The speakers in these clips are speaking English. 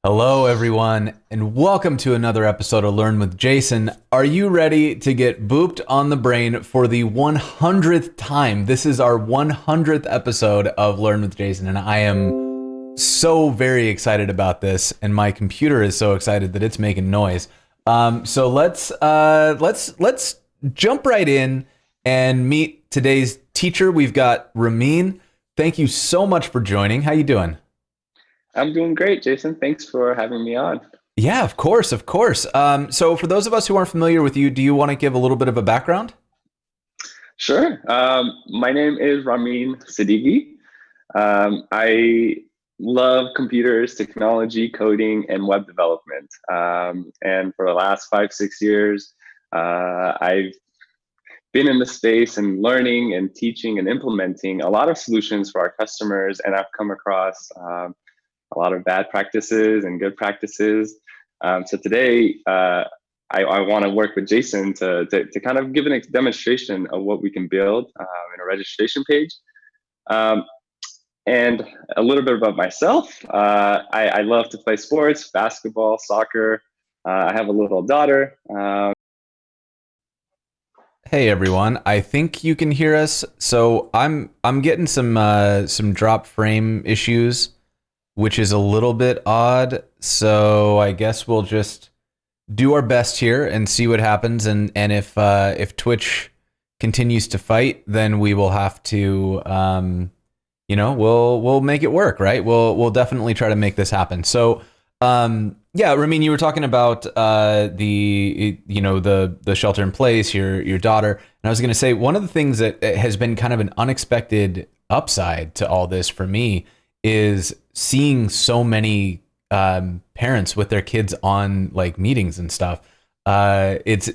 Hello, everyone, and welcome to another episode of Learn with Jason. Are you ready to get booped on the brain for the 100th time? This is our 100th episode of Learn with Jason, and I am so very excited about this, and my computer is so excited that it's making noise. So let's jump right in and meet today's teacher. We've got Ramin. Thank you so much for joining. How you doing? I'm doing great, Jason. Thanks for having me on. Yeah, of course, of course. So for those of us who aren't familiar with you, do you want to give a little bit of a background? Sure. My name is Ramin Sedighi. I love computers, technology, coding, and web development. And for the last 5, 6 years, I've been in the space and learning and teaching and implementing a lot of solutions for our customers. And I've come across a lot of bad practices and good practices. So today, I want to work with Jason to kind of give a demonstration of what we can build in a registration page. Um, and a little bit about myself. I love to play sports, basketball, soccer. I have a little daughter. Hey everyone, I think you can hear us. So I'm getting some drop frame issues, which is a little bit odd. So I guess we'll just do our best here and see what happens. And if Twitch continues to fight, then we will have to we'll make it work, right? We'll definitely try to make this happen. So yeah, Ramin, you were talking about the shelter in place, your daughter, and I was going to say one of the things that has been kind of an unexpected upside to all this for me is seeing so many parents with their kids on like meetings and stuff. It's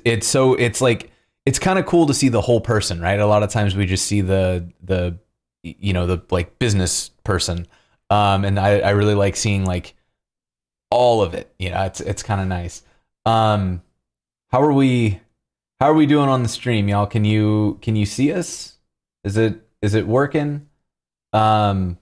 kind of cool to see the whole person, right? A lot of times we just see the like business person, and I really like seeing like all of it. It's kind of nice. Um, how are we? How are we doing on the stream, y'all? Can you see us? Is it working? Um,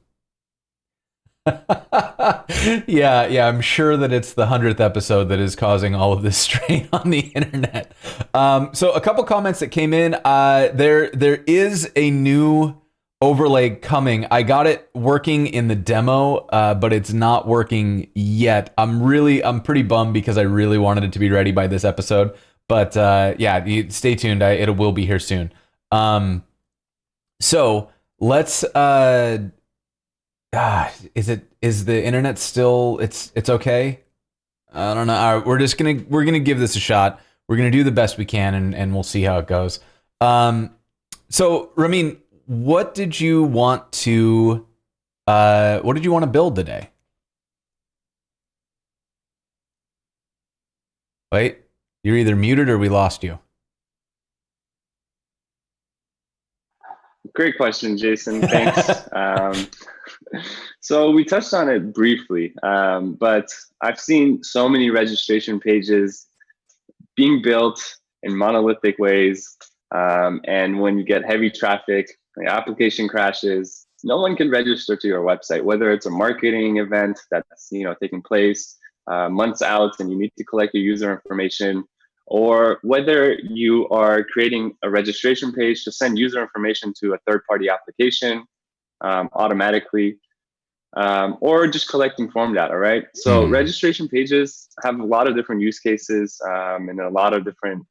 yeah. I'm sure that it's the 100th episode that is causing all of this strain on the internet. So a couple comments that came in. There is a new overlay coming. I got it working in the demo, but it's not working yet. I'm pretty bummed because I really wanted it to be ready by this episode. But yeah, stay tuned. It will be here soon. So let's. Is the internet still? It's okay. I don't know. All right, we're gonna give this a shot. We're gonna do the best we can, and we'll see how it goes. So Ramin, what did you want to build today? Wait, you're either muted or we lost you. Great question, Jason. Thanks. So we touched on it briefly, but I've seen so many registration pages being built in monolithic ways. And when you get heavy traffic, the application crashes, no one can register to your website, whether it's a marketing event that's taking place months out and you need to collect your user information, or whether you are creating a registration page to send user information to a third-party application automatically, or just collecting form data, right? So Hmm. registration pages have a lot of different use cases and a lot of different,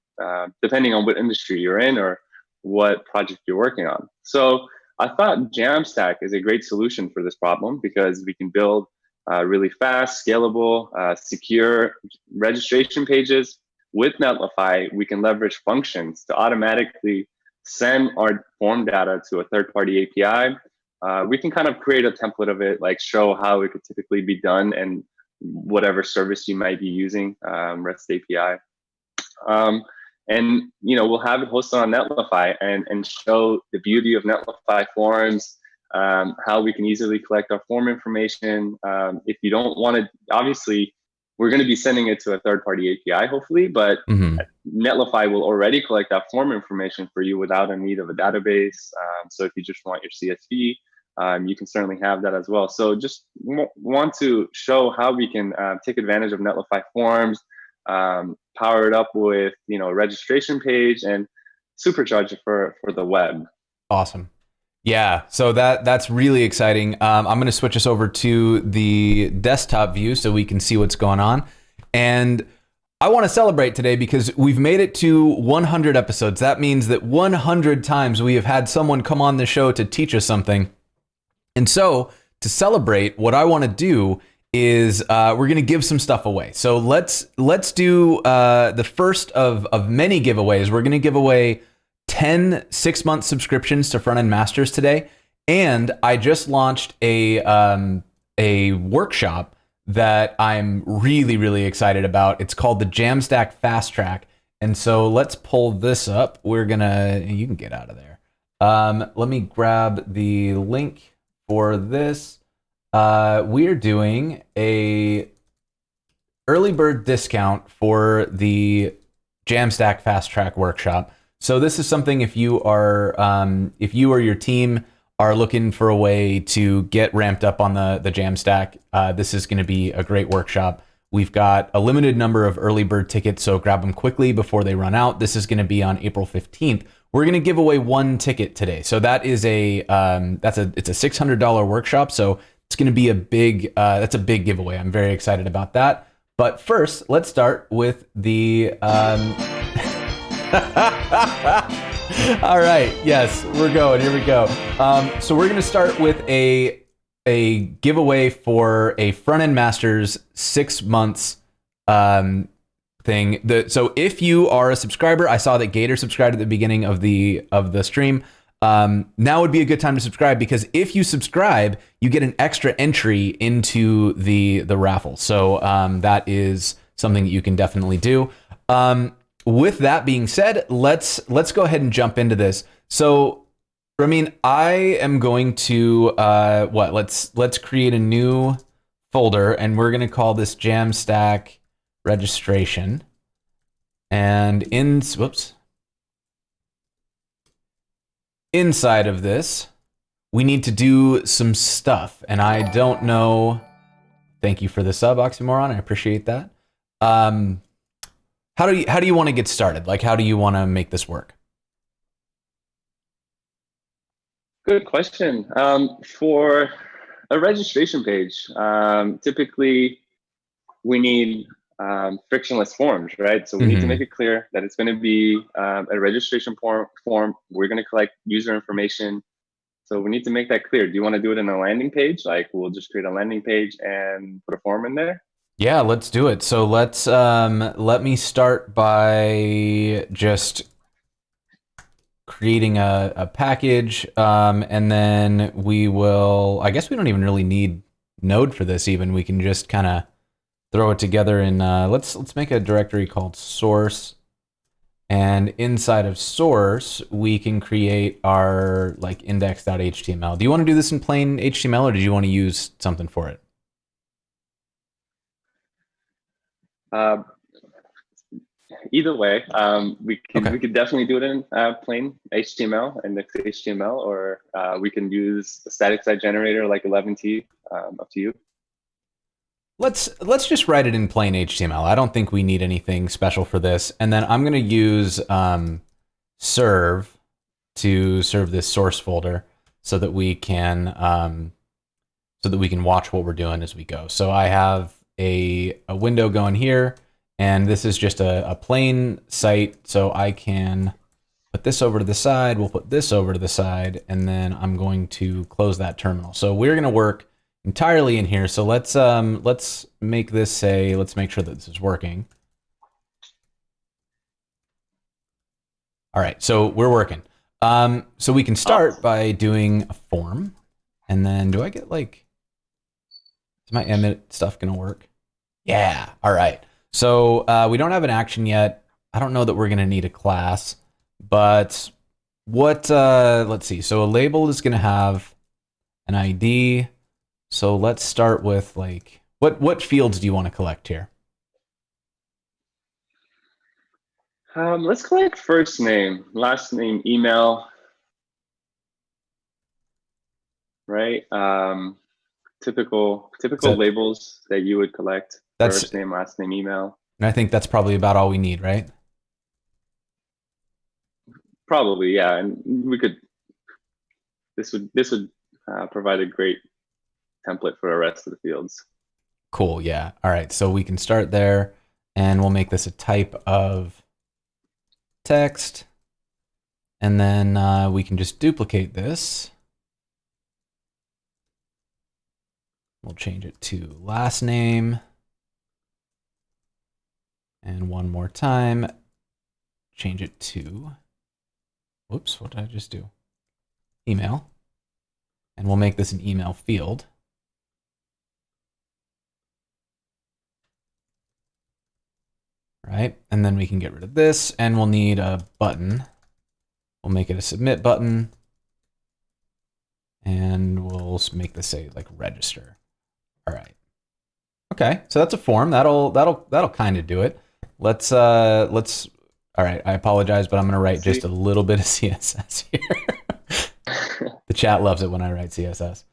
depending on what industry you're in or what project you're working on. So I thought JAMstack is a great solution for this problem because we can build really fast, scalable, secure registration pages. With Netlify, we can leverage functions to automatically send our form data to a third-party API. We can kind of create a template of it, like show how it could typically be done and whatever service you might be using, REST API. And we'll have it hosted on Netlify and show the beauty of Netlify Forms, how we can easily collect our form information. If you don't want to, obviously, we're going to be sending it to a third-party API, hopefully, but Hmm. Netlify will already collect that form information for you without a need of a database. So if you just want your CSV, you can certainly have that as well. So just want to show how we can take advantage of Netlify Forms, power it up with a registration page, and supercharge it for the web. Awesome. Yeah, so that's really exciting. I'm going to switch us over to the desktop view so we can see what's going on. And I want to celebrate today because we've made it to 100 episodes. That means that 100 times we have had someone come on the show to teach us something. And so to celebrate, what I want to do is we're going to give some stuff away. So let's do the first of many giveaways. We're going to give away 10 6-month subscriptions to Front End Masters today, and I just launched a workshop that I'm really excited about. It's called the JAMstack Fast Track, and so let's pull this up. You can get out of there. Let me grab the link for this. We're doing a early bird discount for the JAMstack Fast Track workshop. So this is something if you or your team are looking for a way to get ramped up on the JAMstack, this is going to be a great workshop. We've got a limited number of early bird tickets, so grab them quickly before they run out. This is going to be on April 15th. We're going to give away one ticket today. So that is it's a $600 workshop. So it's going to be that's a big giveaway. I'm very excited about that. But first, let's start with the all right. Yes, we're going. Here we go. So we're going to start with a giveaway for a Front End Masters 6 months thing. So if you are a subscriber, I saw that Gator subscribed at the beginning of the stream. Now would be a good time to subscribe, because if you subscribe, you get an extra entry into the raffle. So that is something that you can definitely do. With that being said, let's go ahead and jump into this. So, Ramin, I am going to let's create a new folder, and we're going to call this JAMstack registration. And inside of this, we need to do some stuff, and I don't know. Thank you for the sub, Oxymoron. I appreciate that. How do you want to get started? Like, how do you want to make this work? Good question. For a registration page, typically we need frictionless forms, right? So we need to make it clear that it's going to be a registration form. We're going to collect user information. So we need to make that clear. Do you want to do it in a landing page? Like, we'll just create a landing page and put a form in there? Yeah, let's do it. So let me start by just creating a package, and then I guess we don't even really need Node for this even. We can just kind of throw it together in, let's make a directory called source. And inside of source, we can create our index.html. Do you want to do this in plain HTML, or did you want to use something for it? Either way, we could definitely do it in plain HTML, index HTML, or we can use a static site generator like 11t. Up to you. Let's just write it in plain HTML. I don't think we need anything special for this. And then I'm going to use serve to serve this source folder so that we can watch what we're doing as we go. So I have a window going here, and this is just a plain site. So I can put this over to the side. We'll put this over to the side, and then I'm going to close that terminal. So we're going to work entirely in here. So let's make this let's make sure that this is working. All right, so we're working. So we can start by doing a form, and then do I get is my emit stuff gonna work? Yeah, all right. So we don't have an action yet. I don't know that we're gonna need a class, but let's see. So a label is gonna have an ID. So let's start with what fields do you want to collect here? Let's collect first name, last name, email. right? Typical So labels that you would collect: that's, first name, last name, email. and I think that's probably about all we need, right? Probably, yeah. And we could. This would provide a great template for the rest of the fields. Cool. Yeah. All right. So we can start there, and we'll make this a type of text, and then we can just duplicate this. We'll change it to last name, and one more time, change it to, whoops, what did I just do? Email, and we'll make this an email field. Right, and then we can get rid of this, and we'll need a button. We'll make it a submit button, and we'll make this say like register. All right. Okay, so that's a form. That'll kind of do it. Let's. All right, I apologize, but I'm gonna write just a little bit of CSS here. The chat loves it when I write CSS.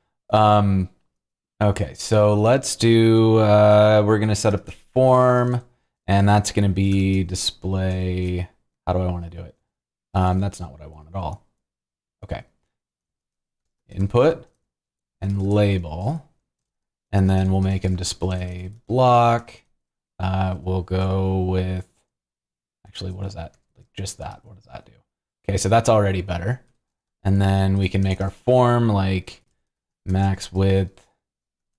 Okay, so let's do. We're gonna set up the form. And that's going to be display. How do I want to do it? That's not what I want at all. Okay. Input and label. And then we'll make them display block. We'll go with, actually, what is that? Like just that. What does that do? Okay, so that's already better. And then we can make our form like max width.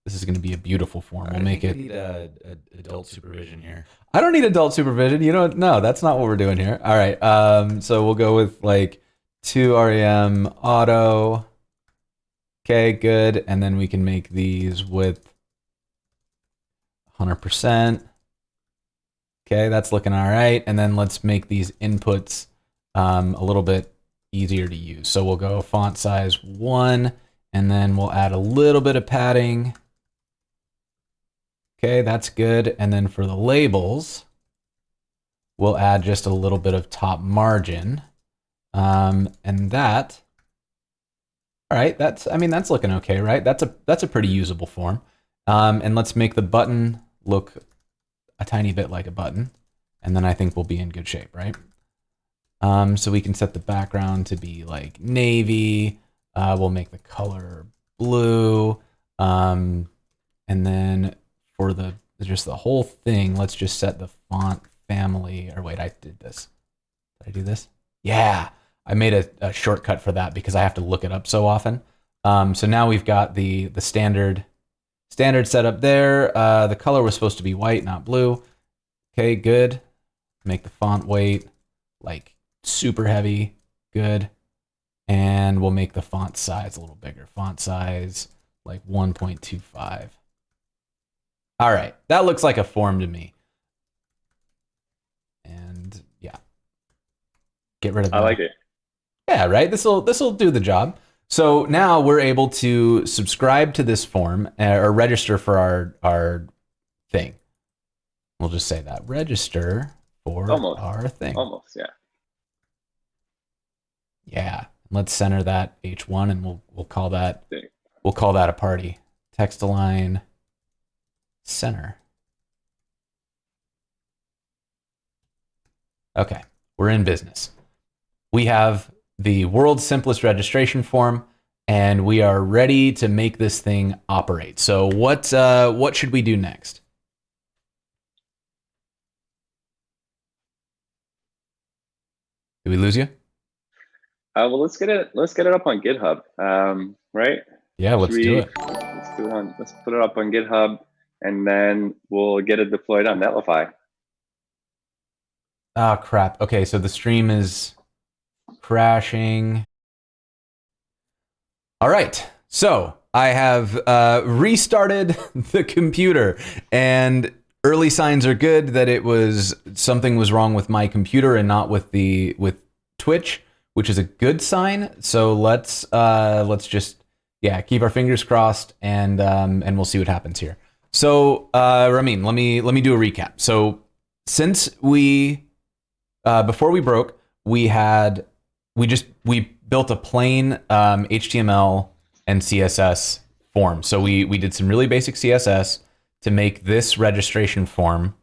This is going to be a beautiful form. We'll make it. We need adult supervision here. I don't need adult supervision. You don't. No, that's not what we're doing here. All right. So we'll go with like 2 REM auto. Okay, good. And then we can make these with 100%. Okay, that's looking all right. And then let's make these inputs a little bit easier to use. So we'll go font size 1, and then we'll add a little bit of padding. Okay, that's good. And then for the labels, we'll add just a little bit of top margin. And that, all right, that's looking okay, right? That's a pretty usable form. And let's make the button look a tiny bit like a button. And then I think we'll be in good shape, right? So we can set the background to be like navy. We'll make the color blue. And then for just the whole thing, let's just set the font family, or wait, I did this. Did I do this? Yeah, I made a shortcut for that because I have to look it up so often. So now we've got the standard setup there. The color was supposed to be white, not blue. Okay, good. Make the font weight like super heavy, good. And we'll make the font size a little bigger. Font size like 1.25. All right, that looks like a form to me. And yeah, get rid of that. I like it. Yeah, right. This will do the job. So now we're able to subscribe to this form or register for our thing. We'll just say that register for our thing. Almost, yeah. Yeah. Let's center that H1, and we'll call that a party. Text align center. Okay, we're in business. We have the world's simplest registration form, and we are ready to make this thing operate. So what should we do next? Did we lose you? Well, let's get it up on GitHub, right? Yeah, let's do it. Let's put it up on GitHub, and then we'll get it deployed on Netlify. Oh, crap. Okay, so the stream is crashing. All right, so I have restarted the computer, and early signs are good that something was wrong with my computer and not with Twitch, which is a good sign. So let's just keep our fingers crossed, and we'll see what happens here. So Ramin, let me do a recap. So since before we broke, we built a plain HTML and CSS form. So we did some really basic CSS to make this registration form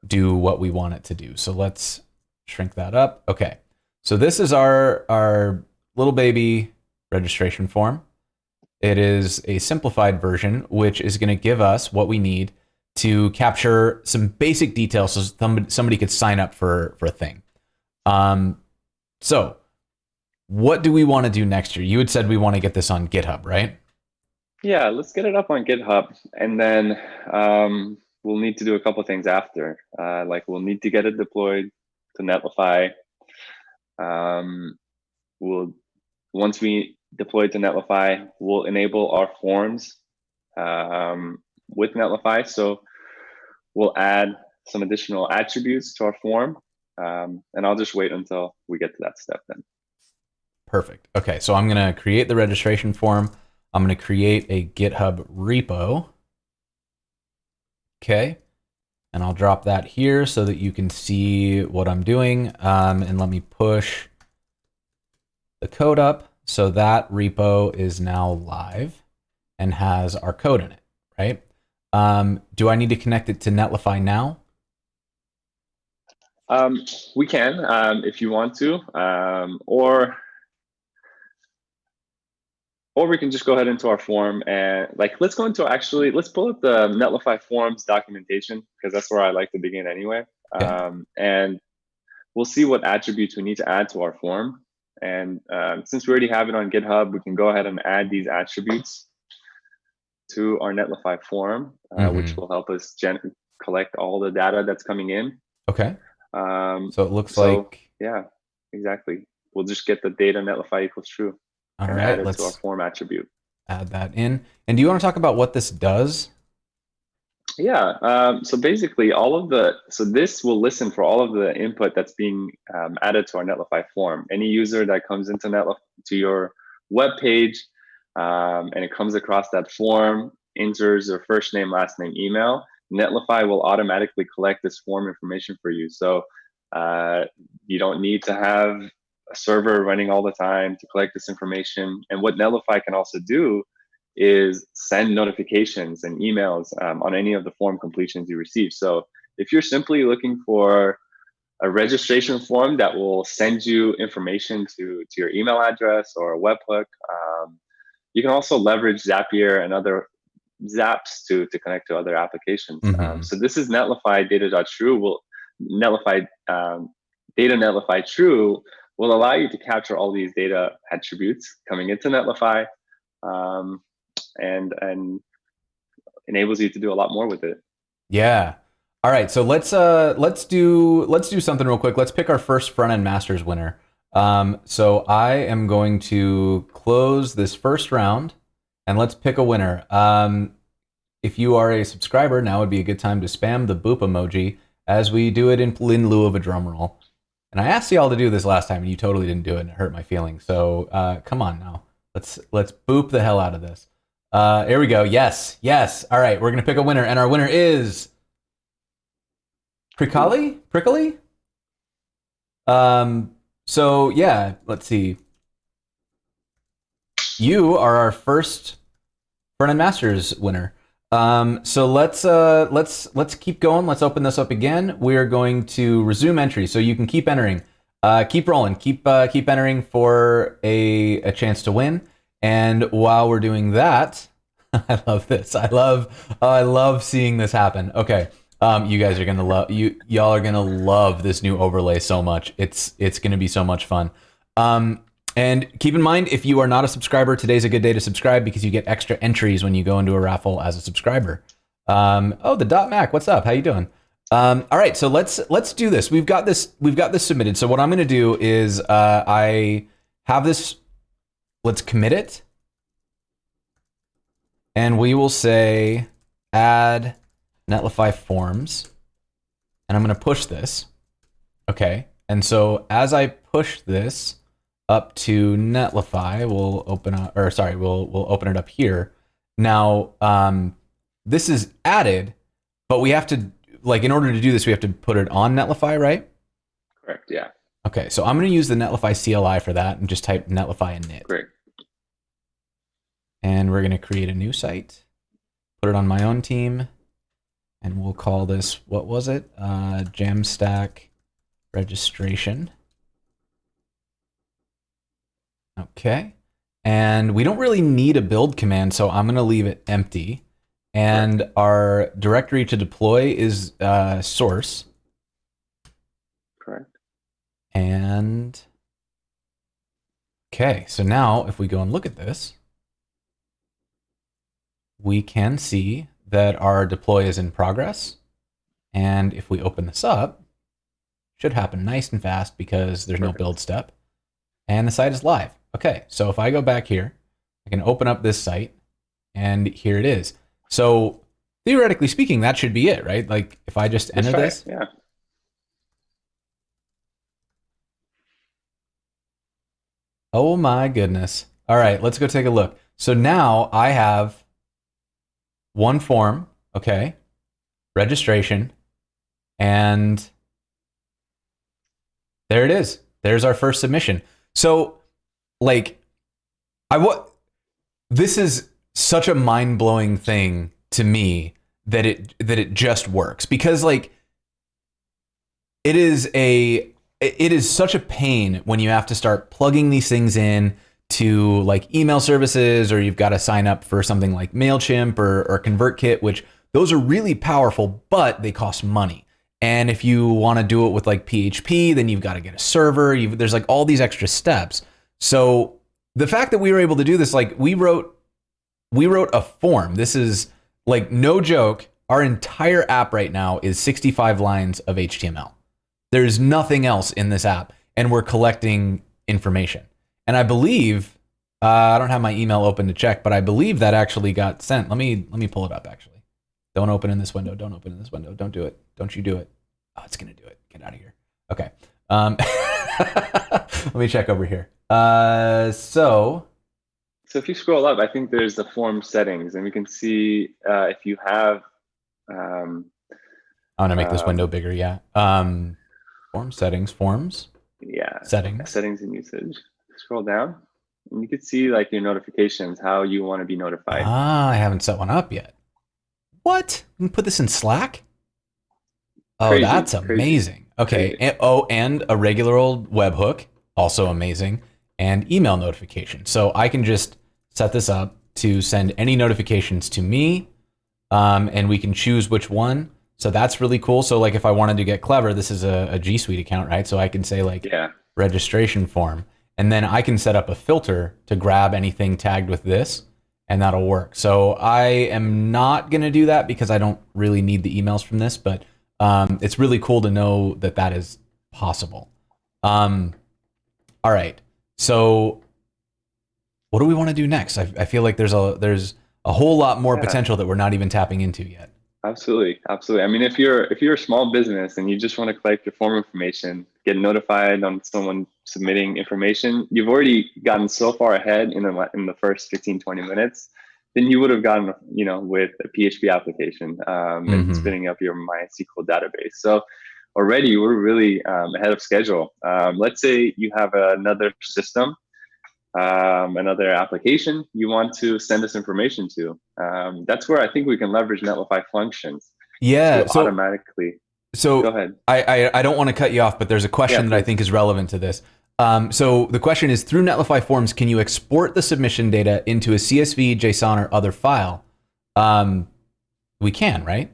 do what we want it to do. So let's shrink that up. Okay. So this is our little baby registration form. It is a simplified version, which is going to give us what we need to capture some basic details so somebody could sign up for a thing. So what do we want to do next year? You had said we want to get this on GitHub, right? Yeah, let's get it up on GitHub, and then we'll need to do a couple things after. Like we'll need to get it deployed to Netlify. Once we deploy it to Netlify, we'll enable our forms with Netlify. So we'll add some additional attributes to our form, and I'll just wait until we get to that step then. Perfect. Okay, so I'm going to create the registration form. I'm going to create a GitHub repo. Okay, and I'll drop that here so that you can see what I'm doing. And let me push the code up. So that repo is now live and has our code in it, right? Do I need to connect it to Netlify now? We can, if you want to, or we can just go ahead into our form and let's pull up the Netlify Forms documentation, because that's where I like to begin anyway. Okay. And we'll see what attributes we need to add to our form. And since we already have it on GitHub, we can go ahead and add these attributes to our Netlify form, which will help us collect all the data that's coming in. Okay. So it looks like... Yeah, exactly. We'll just get the data Netlify equals true. All and right, add it to our form attribute. Add that in. And do you want to talk about what this does? Yeah. So basically, this will listen for all of the input that's being added to our Netlify form. Any user that comes into to your web page and it comes across that form, enters their first name, last name, email, Netlify will automatically collect this form information for you. So you don't need to have a server running all the time to collect this information. And what Netlify can also do is send notifications and emails on any of the form completions you receive. So if you're simply looking for a registration form that will send you information to your email address or a webhook, you can also leverage Zapier and other Zaps to connect to other applications. So this is Netlify data.true. Data Netlify True will allow you to capture all these data attributes coming into Netlify, and enables you to do a lot more with it. Yeah. All right. So let's do something real quick. Let's pick our first front end masters winner. So I am going to close this first round and let's pick a winner. If you are a subscriber, now would be a good time to spam the boop emoji as we do it in lieu of a drum roll. And I asked y'all to do this last time and you totally didn't do it and it hurt my feelings. So come on now. Let's boop the hell out of this. Here we go. Yes. All right, we're gonna pick a winner, and our winner is Prickly. So yeah, let's see. You are our first front end masters winner. So let's keep going. Let's open this up again. We are going to resume entry, so you can keep entering. Keep rolling. Keep entering for a chance to win. And while we're doing that, I love this. I love seeing this happen. Okay. You guys are gonna love y'all are gonna love this new overlay so much. It's gonna be so much fun. And keep in mind, if you are not a subscriber, today's a good day to subscribe because you get extra entries when you go into a raffle as a subscriber. Oh, the .Mac, what's up? How you doing? All right, so let's do this. We've got this submitted. So what I'm gonna do is I have this. Let's commit it, and we will say add Netlify Forms, and I'm going to push this. Okay, and so as I push this up to Netlify, we'll open it up here. Now, this is added, but we have to, in order to do this, we have to put it on Netlify, right? Correct. Yeah. Okay, so I'm going to use the Netlify CLI for that and just type Netlify init. Great. and we're going to create a new site, put it on my own team, and we'll call this, what was it? JAMstack registration. Okay. And we don't really need a build command, so I'm going to leave it empty. And our directory to deploy is source. Correct. And okay, so now if we go and look at this, we can see that our deploy is in progress. And if we open this up, it should happen nice and fast because there's no build step. And the site is live. Okay, so if I go back here, I can open up this site, and here it is. So theoretically speaking, that should be it, right? Like if I just enter this. Yeah. Oh my goodness. All right, let's go take a look. So now I have one form, okay, registration, and there it is. There's our first submission. So like this is such a mind-blowing thing to me that it just works, because like it is such a pain when you have to start plugging these things in to like email services, or you've got to sign up for something like MailChimp or ConvertKit, which those are really powerful, but they cost money. And if you want to do it with like PHP, then you've got to get a server. There's like all these extra steps. So the fact that we were able to do this, like we wrote a form. This is like no joke. Our entire app right now is 65 lines of HTML. There's nothing else in this app, and we're collecting information. And I believe, I don't have my email open to check, but I believe that actually got sent. Let me pull it up actually. Don't open in this window. Don't open in this window. Don't do it. Don't you do it. Oh, it's going to do it. Get out of here. Okay. Let me check over here. So if you scroll up, I think there's the form settings, and we can see if you have. I'm going to make this window bigger. Yeah. Form settings, forms. Yeah. Settings. Settings and usage. Scroll down, and you can see like your notifications, how you want to be notified. I haven't set one up yet. What? You can put this in Slack? Oh, Crazy, that's amazing. Okay. Crazy. And a regular old webhook, also amazing, and email notification. So I can just set this up to send any notifications to me, and we can choose which one. So that's really cool. So like if I wanted to get clever, this is a G Suite account, right? So I can say like registration form, and then I can set up a filter to grab anything tagged with this, and that'll work. So I am not going to do that because I don't really need the emails from this, but it's really cool to know that that is possible. All right. So what do we want to do next? I feel like there's a whole lot more potential that we're not even tapping into yet. Absolutely. I mean, if you're a small business and you just want to collect your form information, get notified on someone submitting information, you've already gotten so far ahead in the first 15, 20 minutes than you would have gotten, with a PHP application and spinning up your MySQL database. So already we're really ahead of schedule. Let's say you have another system, another application you want to send us information to. That's where I think we can leverage Netlify Functions. Yeah. To automatically. So go ahead. I don't want to cut you off, but there's a question that I think is relevant to this. So the question is, through Netlify Forms, can you export the submission data into a CSV, JSON, or other file? We can, right?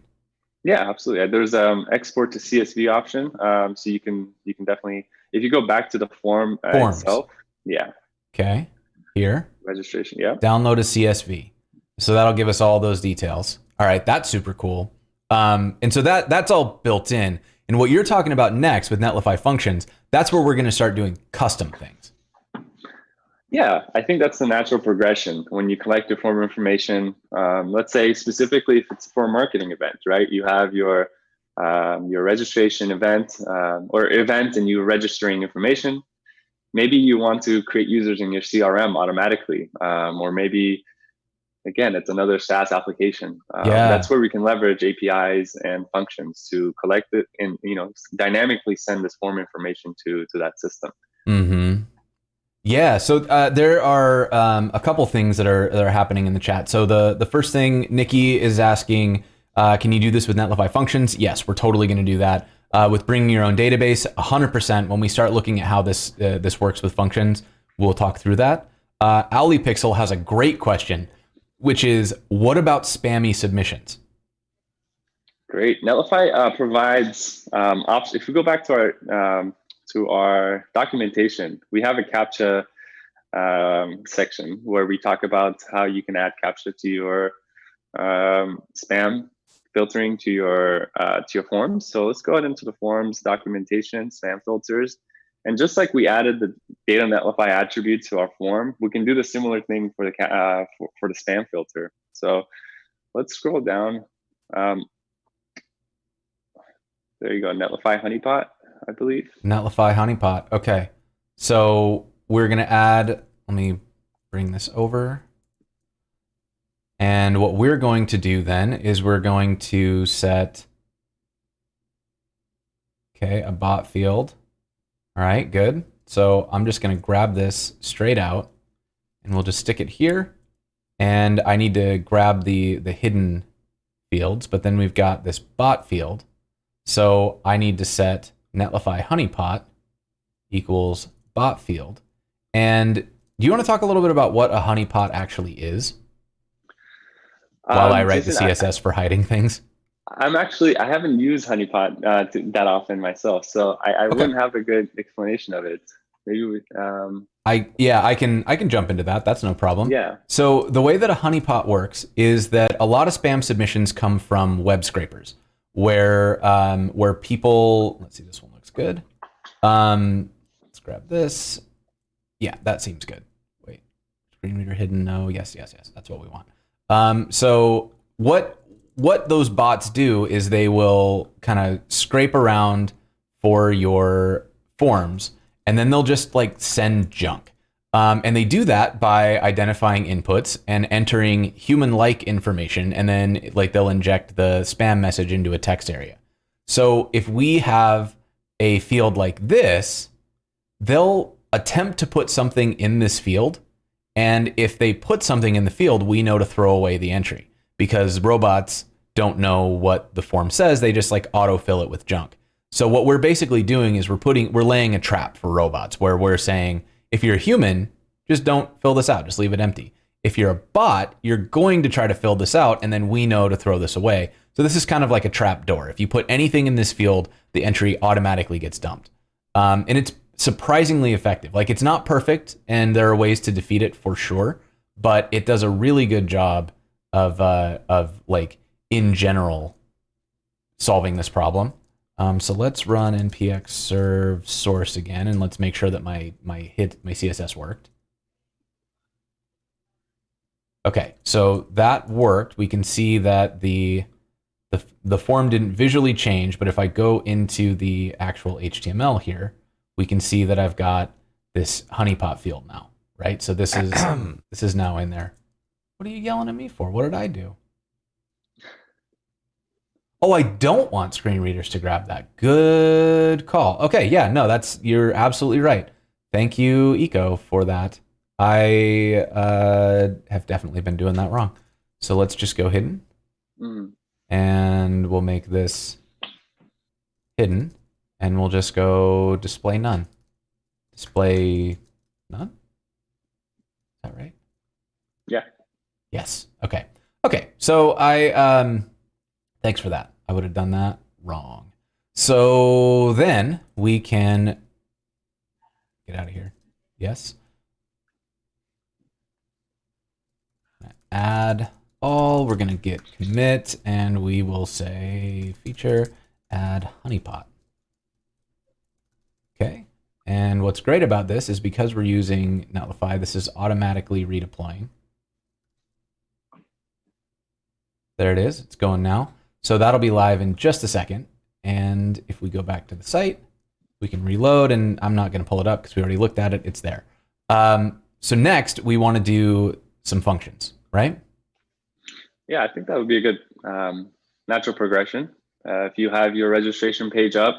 Yeah, absolutely. There's export to CSV option. So you can definitely, if you go back to the form itself. Yeah. Okay. Here. Registration. Yeah. Download a CSV. So that'll give us all those details. All right. That's super cool. And so that's all built in. And what you're talking about next with Netlify Functions, that's where we're going to start doing custom things. Yeah, I think that's the natural progression. When you collect your form information, let's say specifically if it's for a marketing event, right? You have your registration event or event, and you're registering information. Maybe you want to create users in your CRM automatically, or maybe, again, it's another SaaS application. That's where we can leverage APIs and functions to collect it and dynamically send this form information to that system. Mm-hmm. Yeah, so there are a couple things that are happening in the chat. So the first thing, Nikki is asking, can you do this with Netlify Functions? Yes, we're totally going to do that. With bringing your own database, 100%. When we start looking at how this works with functions, we'll talk through that. Owly Pixel has a great question, which is, what about spammy submissions? Great. Netlify provides options. If we go back to our documentation, we have a CAPTCHA section where we talk about how you can add CAPTCHA to your spam filtering to your forms. So let's go ahead into the forms documentation, spam filters. And just like we added the data Netlify attribute to our form, we can do the similar thing for the for the spam filter. So let's scroll down. There you go, Netlify honeypot, I believe. Netlify honeypot. Okay. So we're going to add, let me bring this over. And what we're going to do then is we're going to set, okay, a bot field. All right, good. So I'm just going to grab this straight out and we'll just stick it here. And I need to grab the hidden fields, but then we've got this bot field. So I need to set Netlify honeypot equals bot field. And do you want to talk a little bit about what a honeypot actually is? While I write the CSS for hiding things. I haven't used honeypot that often myself, so I wouldn't have a good explanation of it. Maybe we, I can jump into that. That's no problem. Yeah. So the way that a honeypot works is that a lot of spam submissions come from web scrapers, where people, let's see, this one looks good. Let's grab this. Yeah, that seems good. Wait, screen reader hidden? No. Yes. That's what we want. So what those bots do is they will kind of scrape around for your forms, and then they'll just like send junk. And they do that by identifying inputs and entering human-like information, and then like they'll inject the spam message into a text area. So if we have a field like this, they'll attempt to put something in this field. And if they put something in the field, we know to throw away the entry, because robots don't know what the form says. They just like autofill it with junk. So what we're basically doing is we're laying a trap for robots, where we're saying, if you're a human, just don't fill this out, just leave it empty. If you're a bot, you're going to try to fill this out, and then we know to throw this away. So this is kind of like a trap door. If you put anything in this field, the entry automatically gets dumped. And it's surprisingly effective. Like, it's not perfect, and there are ways to defeat it for sure, but it does a really good job of like in general solving this problem. So let's run npx serve source again, and let's make sure that my CSS worked. Okay, so that worked. We can see that the form didn't visually change, but if I go into the actual HTML here, we can see that I've got this honeypot field now, right? So this is this is now in there. What are you yelling at me for? What did I do? Oh, I don't want screen readers to grab that. Good call. Okay, yeah, no, you're absolutely right. Thank you, Eco, for that. I have definitely been doing that wrong. So let's just go hidden. And we'll make this hidden. And we'll just go display none. Display none? Is that right? Yeah. Yes. Okay. Okay. So thanks for that. I would have done that wrong. So then we can get out of here. Yes. Add all. We're going to git commit, and we will say feature add honeypot. Okay. And what's great about this is because we're using Netlify, this is automatically redeploying. There it is. It's going now. So that'll be live in just a second. And if we go back to the site, we can reload, and I'm not going to pull it up because we already looked at it. It's there. So next, we want to do some functions, right? Yeah, I think that would be a good natural progression. If you have your registration page up,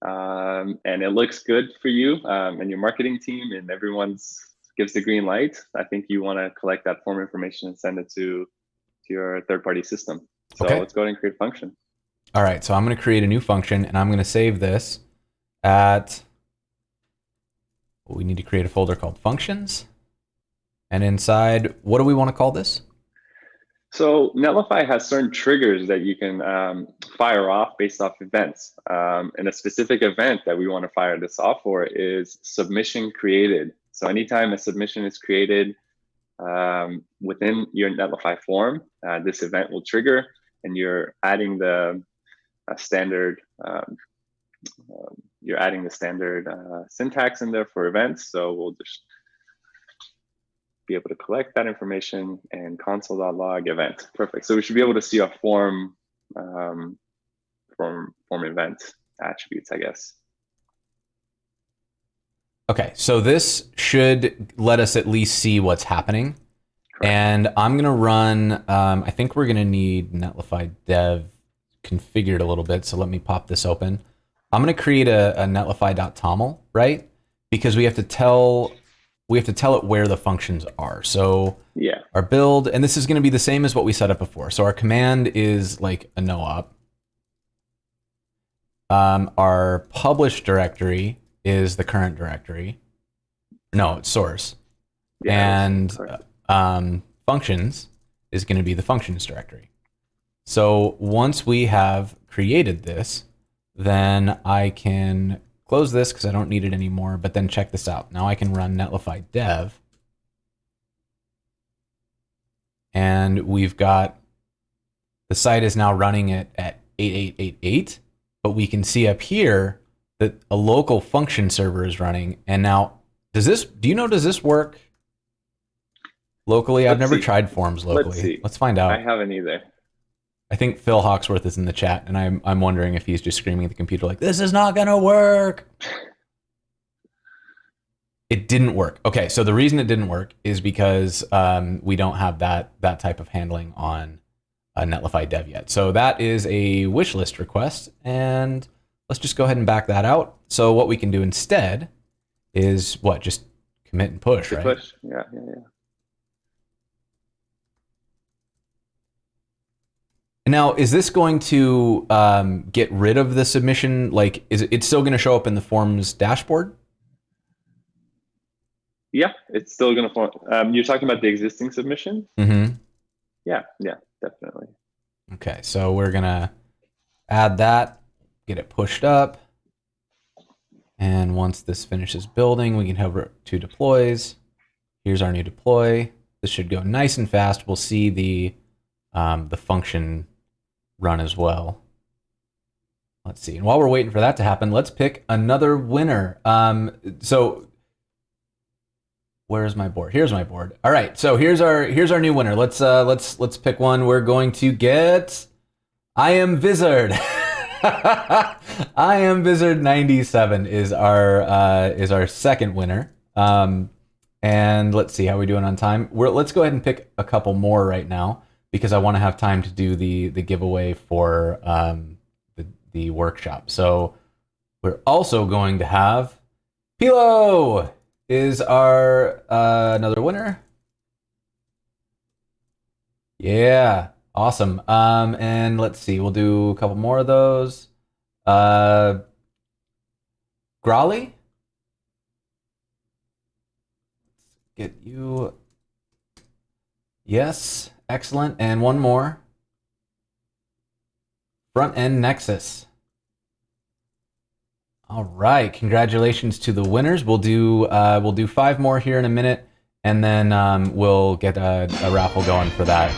and it looks good for you and your marketing team, and everyone's gives the green light, I think you want to collect that form information and send it to your third-party system. So Okay. let's go ahead and create a function. All right, so I'm going to create a new function, and I'm going to save this at, we need to create a folder called functions. And inside, what do we want to call this? So Netlify has certain triggers that you can fire off based off events. And a specific event that we want to fire this off for is submission created. So anytime a submission is created within your Netlify form, this event will trigger, and you're adding the standard syntax in there for events. So we'll just be able to collect that information and console.log event. Perfect. So we should be able to see our form event attributes, I guess. Okay, so this should let us at least see what's happening. Correct. And I'm going to run, I think we're going to need Netlify dev configured a little bit. So let me pop this open. I'm going to create a netlify.toml, right? Because we have to tell it where the functions are. So yeah, our build, and this is going to be the same as what we set up before. So our command is like a no-op. Our published directory is the current directory. No, it's source. Yeah, and functions is going to be the functions directory. So once we have created this, then I can close this because I don't need it anymore, but then check this out. Now I can run Netlify dev. And we've got, the site is now running it at 8888, but we can see up here that a local function server is running. And now, does this work locally? I've never tried forms locally. Let's find out. I haven't either. I think Phil Hawksworth is in the chat, and I'm wondering if he's just screaming at the computer like, this is not gonna work. It didn't work. Okay, so the reason it didn't work is because we don't have that type of handling on Netlify dev yet. So that is a wish list request, and let's just go ahead and back that out. So what we can do instead is what? Just commit and push, right? Push, yeah. Now, is this going to get rid of the submission? Like, is it still going to show up in the forms dashboard? Yeah, it's still going to form. You're talking about the existing submission? Mm-hmm. Yeah, definitely. Okay, so we're going to add that, get it pushed up. And once this finishes building, we can hover to deploys. Here's our new deploy. This should go nice and fast. We'll see the function run as well. Let's see. And while we're waiting for that to happen, let's pick another winner. So where's my board? Here's my board. All right. So here's our new winner. Let's pick one. We're going to get I Am Vizard. I Am Vizard 97 is our second winner. And let's see how we're doing on time. Let's go ahead and pick a couple more right now, because I want to have time to do the giveaway for the workshop. So we're also going to have Pilo is our another winner. Yeah, awesome. And let's see, we'll do a couple more of those. Grally, let's get you. Yes. Excellent. And one more. Front End Nexus. All right. Congratulations to the winners. We'll do 5 more here in a minute, and then we'll get a raffle going for that.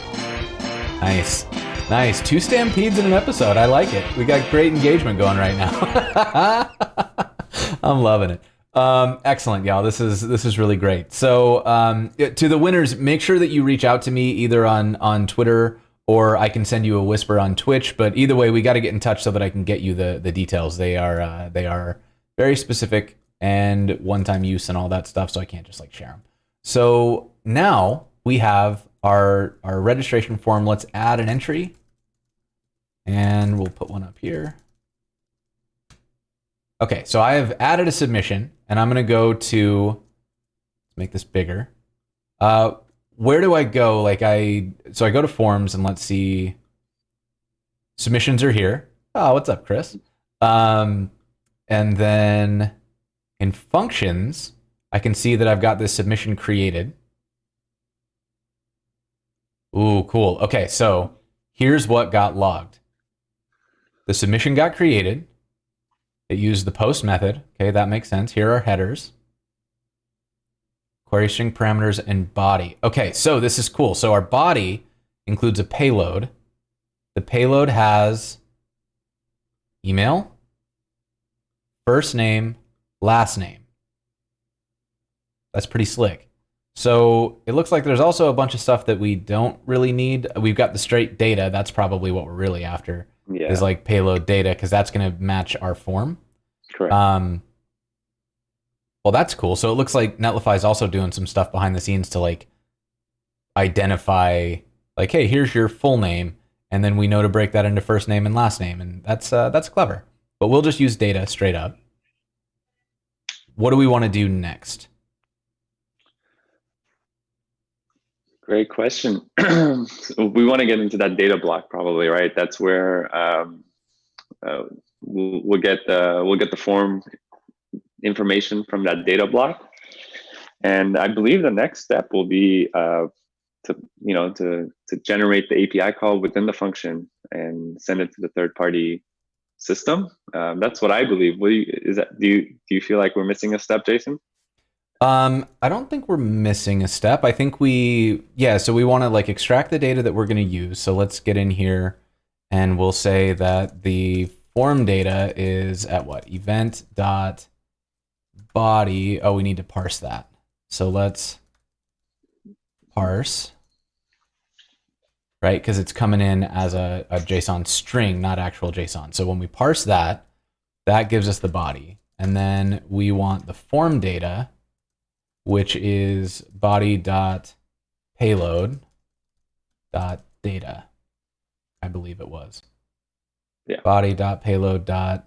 Nice. 2 stampedes in an episode. I like it. We got great engagement going right now. I'm loving it. Excellent, y'all. This is really great. So to the winners, make sure that you reach out to me either on Twitter, or I can send you a whisper on Twitch. But either way, we got to get in touch so that I can get you the details. They are very specific and one-time use and all that stuff, so I can't just like share them. So now we have our registration form. Let's add an entry, and we'll put one up here. Okay, so I have added a submission, and I'm going to go to, let's make this bigger. Where do I go? So I go to forms, and let's see. Submissions are here. Oh, what's up, Chris? And then in functions, I can see that I've got this submission created. Ooh, cool. Okay, so here's what got logged. The submission got created. It used the post method. Okay, that makes sense. Here are headers, query string parameters, and body. Okay, so this is cool. So our body includes a payload. The payload has email, first name, last name. That's pretty slick. So it looks like there's also a bunch of stuff that we don't really need. We've got the straight data. That's probably what we're really after. Yeah. Is like payload data, because that's going to match our form. Correct. Well, that's cool. So it looks like Netlify is also doing some stuff behind the scenes to like identify, like, hey, here's your full name, and then we know to break that into first name and last name, and that's clever. But we'll just use data straight up. What do we want to do next? Great question. We want to get into that data block, probably, right? That's where we'll get the form information from that data block, and I believe the next step will be to generate the API call within the function and send it to the third party system. That's what I believe. Do you feel like we're missing a step, Jason? I don't think we're missing a step. I think so we want to like extract the data that we're going to use. So let's get in here and we'll say that the form data is at what? Event.body. Oh, we need to parse that. So let's parse, right? Because it's coming in as a JSON string, not actual JSON. So when we parse that, that gives us the body. And then we want the form data, which is body.payload.data. I believe it was. Yeah. Body.payload.data.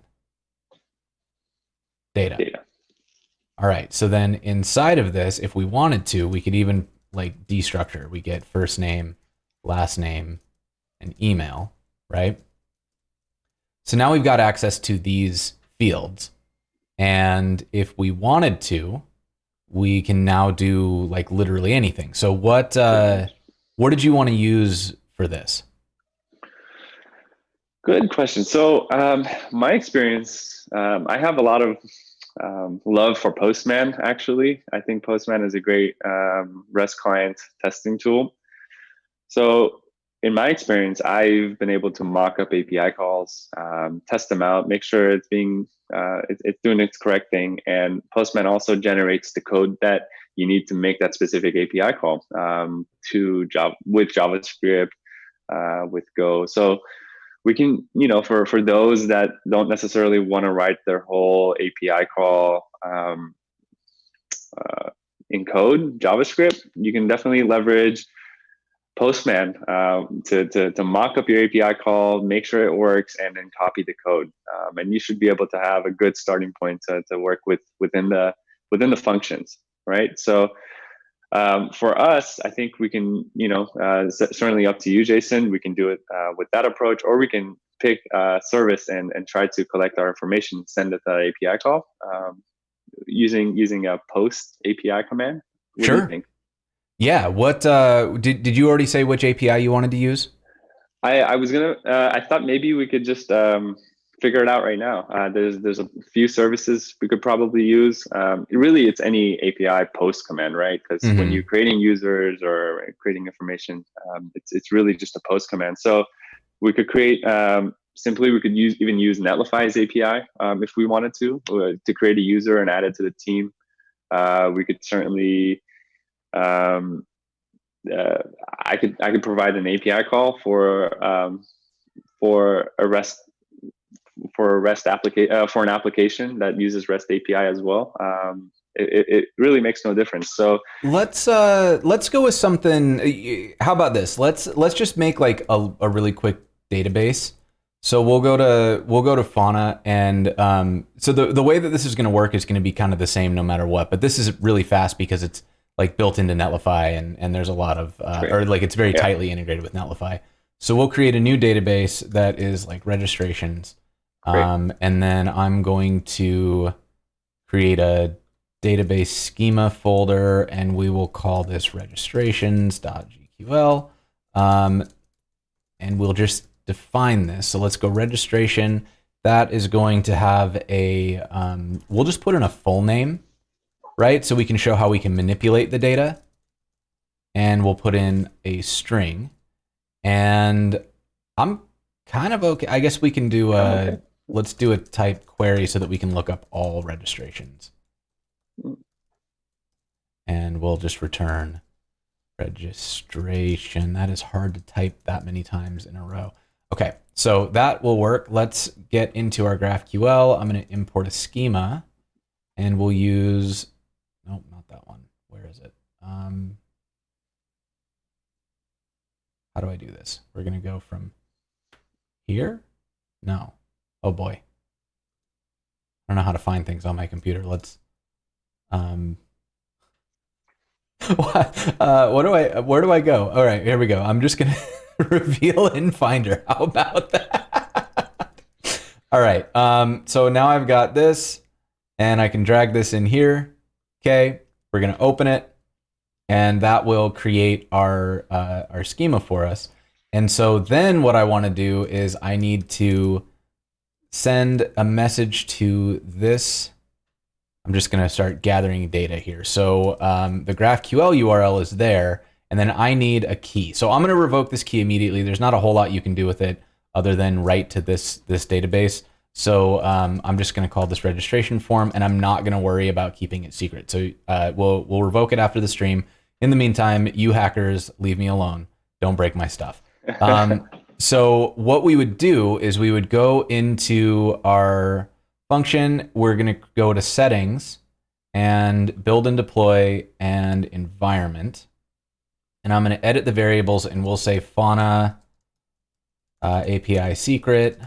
All right. So then inside of this, if we wanted to, we could even like destructure. We get first name, last name, and email, right? So now we've got access to these fields. And if we wanted to, we can now do like literally anything. So what did you want to use for this? Good question. So my experience, I have a lot of love for Postman, actually. I think Postman is a great REST client testing tool. So in my experience, I've been able to mock up API calls, test them out, make sure it's doing its correct thing. And Postman also generates the code that you need to make that specific API call with JavaScript, with Go. So we can, for those that don't necessarily want to write their whole API call in code, JavaScript, you can definitely leverage Postman to mock up your API call, make sure it works, and then copy the code. And you should be able to have a good starting point to work within the functions, right? So for us, I think we can, certainly up to you, Jason. We can do it with that approach, or we can pick a service and try to collect our information, send it to the API call using a post API command. What do you think? Yeah. What did you already say which API you wanted to use? I was gonna. I thought maybe we could just figure it out right now. There's a few services we could probably use. Really, it's any API post command, right? Because when you're creating users or creating information, it's really just a post command. So we could create simply. We could use Netlify's API if we wanted to create a user and add it to the team. We could certainly. I could provide an API call for a REST application for an application that uses REST API as well. It really makes no difference. So let's go with something. How about this? Let's just make like a really quick database. So we'll go to Fauna, and so the way that this is going to work is going to be kind of the same no matter what. But this is really fast because it's like built into Netlify, and there's a lot of or like it's very tightly integrated with Netlify. So we'll create a new database that is like registrations, and then I'm going to create a database schema folder, and we will call this registrations.gql, and we'll just define this. So let's go registration. That is going to have a, we'll just put in a full name, right? So we can show how we can manipulate the data. And we'll put in a string. And I'm kind of okay. I guess we can do a, let's do a type query so that we can look up all registrations. And we'll just return registration. That is hard to type that many times in a row. Okay, so that will work. Let's get into our GraphQL. I'm going to import a schema, and we'll use, nope, not that one. Where is it? How do I do this? We're going to go from here? No. Oh boy. I don't know how to find things on my computer. Let's, where do I go? All right, here we go. I'm just going to reveal in Finder. How about that? All right. So now I've got this, and I can drag this in here. Okay. We're going to open it, and that will create our schema for us. And so then what I want to do is I need to send a message to this. I'm just going to start gathering data here. So the GraphQL URL is there. And then I need a key. So I'm going to revoke this key immediately. There's not a whole lot you can do with it other than write to this database. So I'm just going to call this registration form, and I'm not going to worry about keeping it secret. So we'll revoke it after the stream. In the meantime, you hackers, leave me alone. Don't break my stuff. So what we would do is we would go into our function. We're going to go to settings and build and deploy and environment. And I'm going to edit the variables, and we'll say Fauna API secret,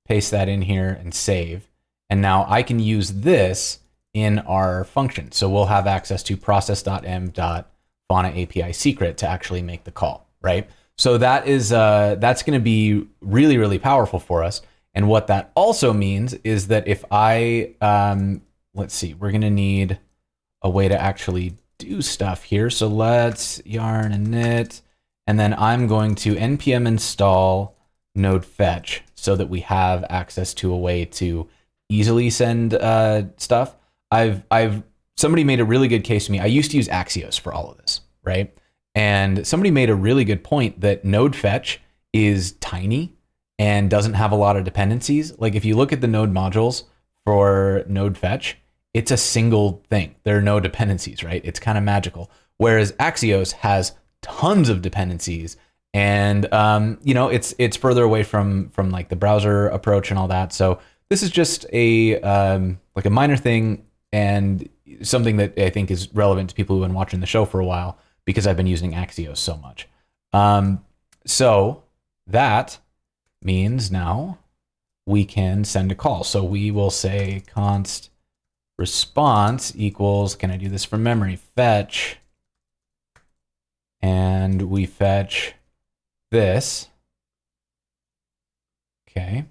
paste that in here and save. And now I can use this in our function. So we'll have access to process.m.fauna API secret to actually make the call, right? So that is that's going to be really, really powerful for us. And what that also means is that if I, let's see, we're going to need a way to actually do stuff here. So let's yarn init, and then I'm going to npm install node fetch so that we have access to a way to easily send stuff. Somebody made a really good case to me. I used to use Axios for all of this, right? And somebody made a really good point that node fetch is tiny and doesn't have a lot of dependencies. Like if you look at the node modules for node fetch, it's a single thing. There are no dependencies, right? It's kind of magical. Whereas Axios has tons of dependencies, and you know, it's further away from like the browser approach and all that. So this is just a like a minor thing, and something that I think is relevant to people who've been watching the show for a while because I've been using Axios so much. So that means now we can send a call. So we will say const response equals, can I do this from memory? Fetch, and we fetch this. Okay.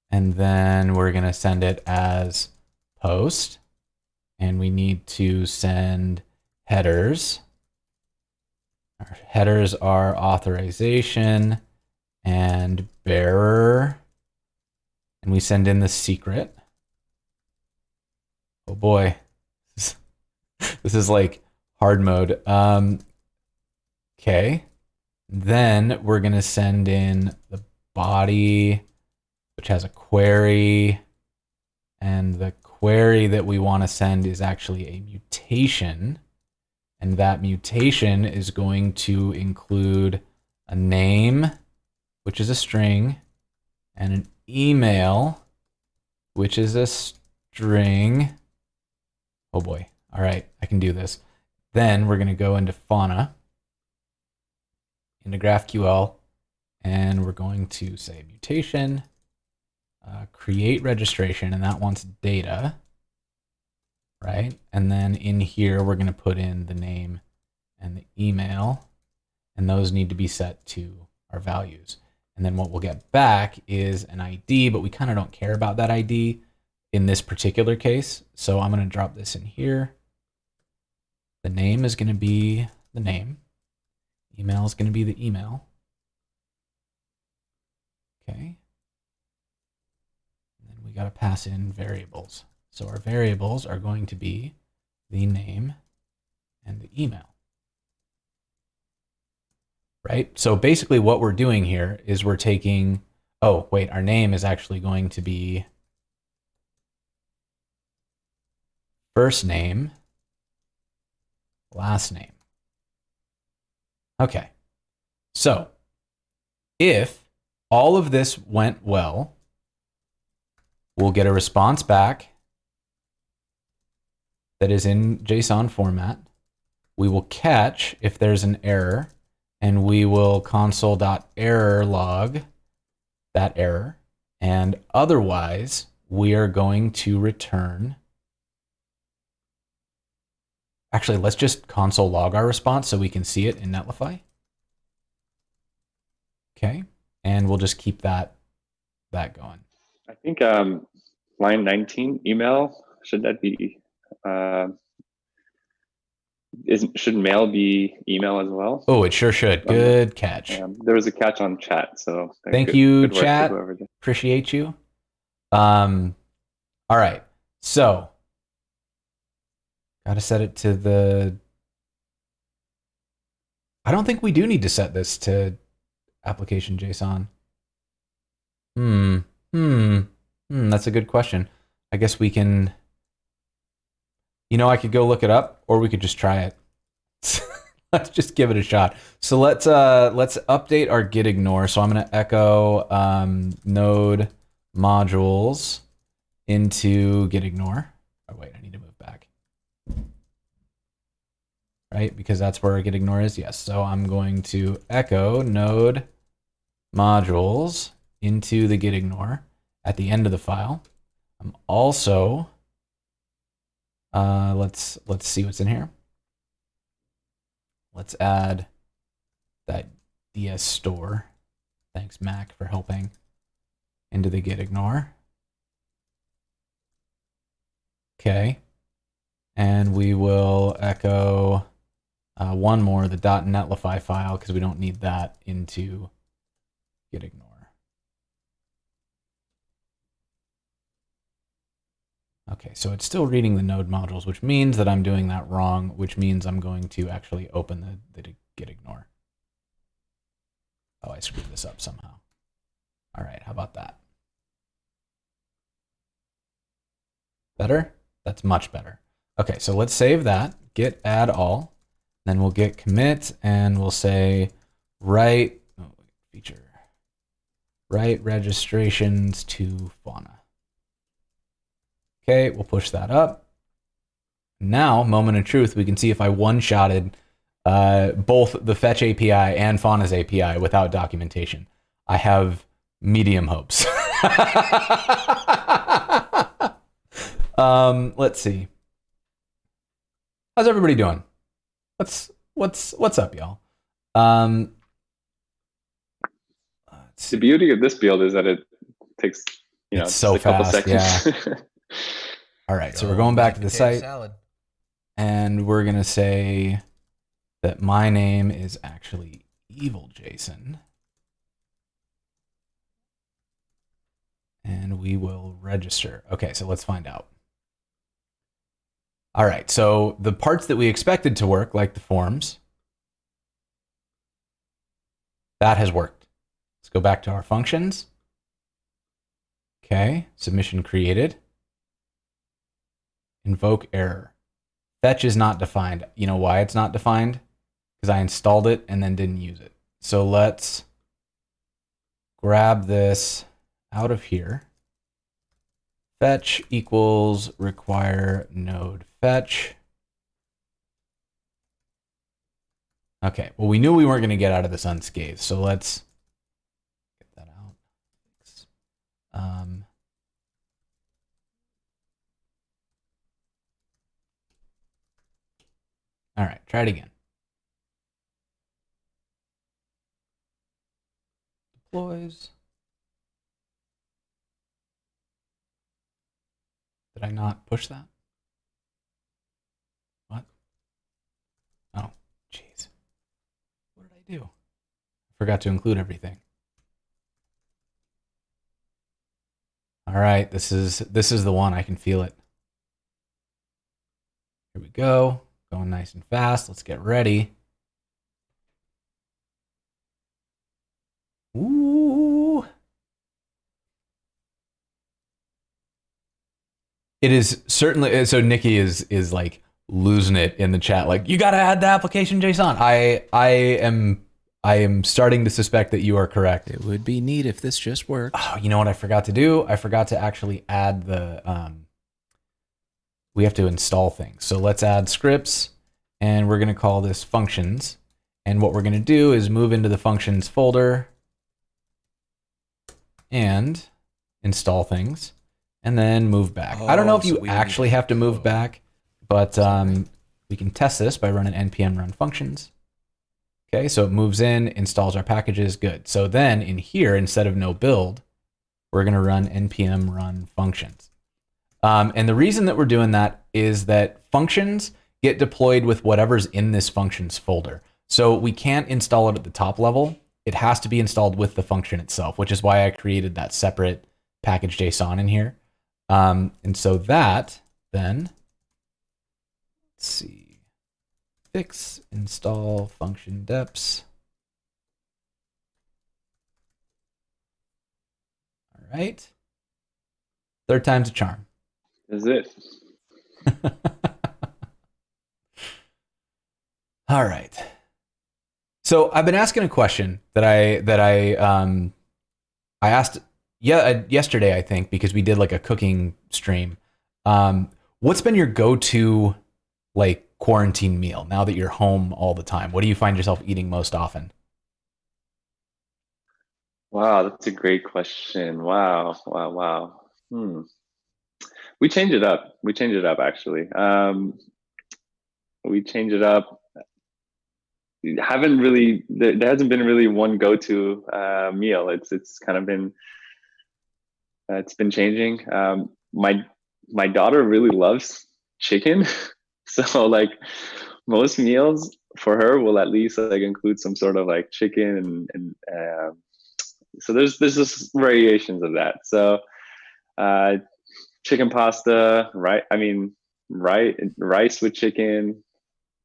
And then we're going to send it as post, and we need to send headers. Our headers are authorization and bearer, and we send in the secret. Oh boy, this is like hard mode. Okay, then we're gonna send in the body, which has a query, and the query that we want to send is actually a mutation, and that mutation is going to include a name, which is a string, and an email, which is a string. Oh boy. All right, I can do this. Then we're going to go into Fauna, into GraphQL, And we're going to say mutation, create registration, and that wants data, right? And then in here, we're going to put in the name and the email, and those need to be set to our values. And then what we'll get back is an ID, but we kind of don't care about that ID in this particular case. So I'm going to drop this in here. The name is going to be the name. Email is going to be the email. Okay. And then we got to pass in variables. So our variables are going to be the name and the email. Right? So basically what we're doing here is we're taking, oh, wait, our name is actually going to be first name, last name. Okay. So if all of this went well, we'll get a response back that is in JSON format. We will catch if there's an error, and we will console.error log that error. And otherwise, we are going to return. Actually, let's just console log our response so we can see it in Netlify. Okay, and we'll just keep that going. I think line 19, email, should that be, should mail be email as well? Oh, it sure should. Good catch. There was a catch on chat, so thank you, chat. Appreciate you. All right, so got to set it to the. I don't think we do need to set this to application JSON. That's a good question. I guess we can. You know, I could go look it up, or we could just try it. Let's just give it a shot. So let's update our git ignore. So I'm going to echo node modules into git ignore. Oh wait, I need to move back. Right, because that's where our git ignore is. Yes. So I'm going to echo node modules into the git ignore at the end of the file. I'm also let's see what's in here. Let's add that DS store. Thanks, Mac, for helping. Into the git ignore. Okay. And we will echo one more, the .netlify file, because we don't need that into git ignore. Okay, so it's still reading the node modules, which means that I'm doing that wrong, which means I'm going to actually open the git ignore. Oh, I screwed this up somehow. All right, how about that? Better? That's much better. Okay, so let's save that, git add all, then we'll git commit, and we'll say write registrations to Fauna. Okay, we'll push that up. Now, moment of truth, we can see if I one-shotted both the Fetch API and Fauna's API without documentation. I have medium hopes. Let's see. How's everybody doing? What's up, y'all? The beauty of this build is that it takes it's so a couple fast, seconds. yeah. All right, so we're going back to the site, and we're gonna say that my name is actually Evil Jason, and we will register. Okay, so let's find out. All right, so the parts that we expected to work, like the forms, that has worked. Let's go back to our functions. Okay, submission created. Invoke error. Fetch is not defined. You know why it's not defined? Because I installed it and then didn't use it. So let's grab this out of here. Fetch equals require node fetch. Okay, well, we knew we weren't going to get out of this unscathed, so let's Um, all right, try it again. Deploys. Did I not push that? What? Oh, jeez. What did I do? I forgot to include everything. All right, this is the one. I can feel it. Here we go. Going nice and fast. Let's get ready. Ooh. It is certainly so. Nikki is like losing it in the chat. Like, you got to add the application JSON. I am starting to suspect that you are correct. It would be neat if this just worked. Oh, you know what I forgot to do? I forgot to actually add the. We have to install things. So let's add scripts, and we're going to call this functions. And what we're going to do is move into the functions folder and install things, and then move back. I don't know if you actually have to move back, but we can test this by running npm run functions. Okay, so it moves in, installs our packages, good. So then in here, instead of no build, we're going to run npm run functions. And the reason that we're doing that is that functions get deployed with whatever's in this functions folder. So we can't install it at the top level. It has to be installed with the function itself, which is why I created that separate package JSON in here. And so that then, let's see, fix install function deps. All right. Third time's a charm. Is it? All right. So I've been asking a question that I asked yesterday, I think, because we did like a cooking stream. What's been your go-to like quarantine meal now that you're home all the time? What do you find yourself eating most often? Wow, that's a great question. Wow. We change it up. We change it up actually. We change it up. Haven't really. There hasn't been really one go-to meal. It's kind of been. It's been changing. My daughter really loves chicken, so like most meals for her will at least like include some sort of like chicken and so there's just variations of that. So chicken pasta, right? I mean, rice with chicken.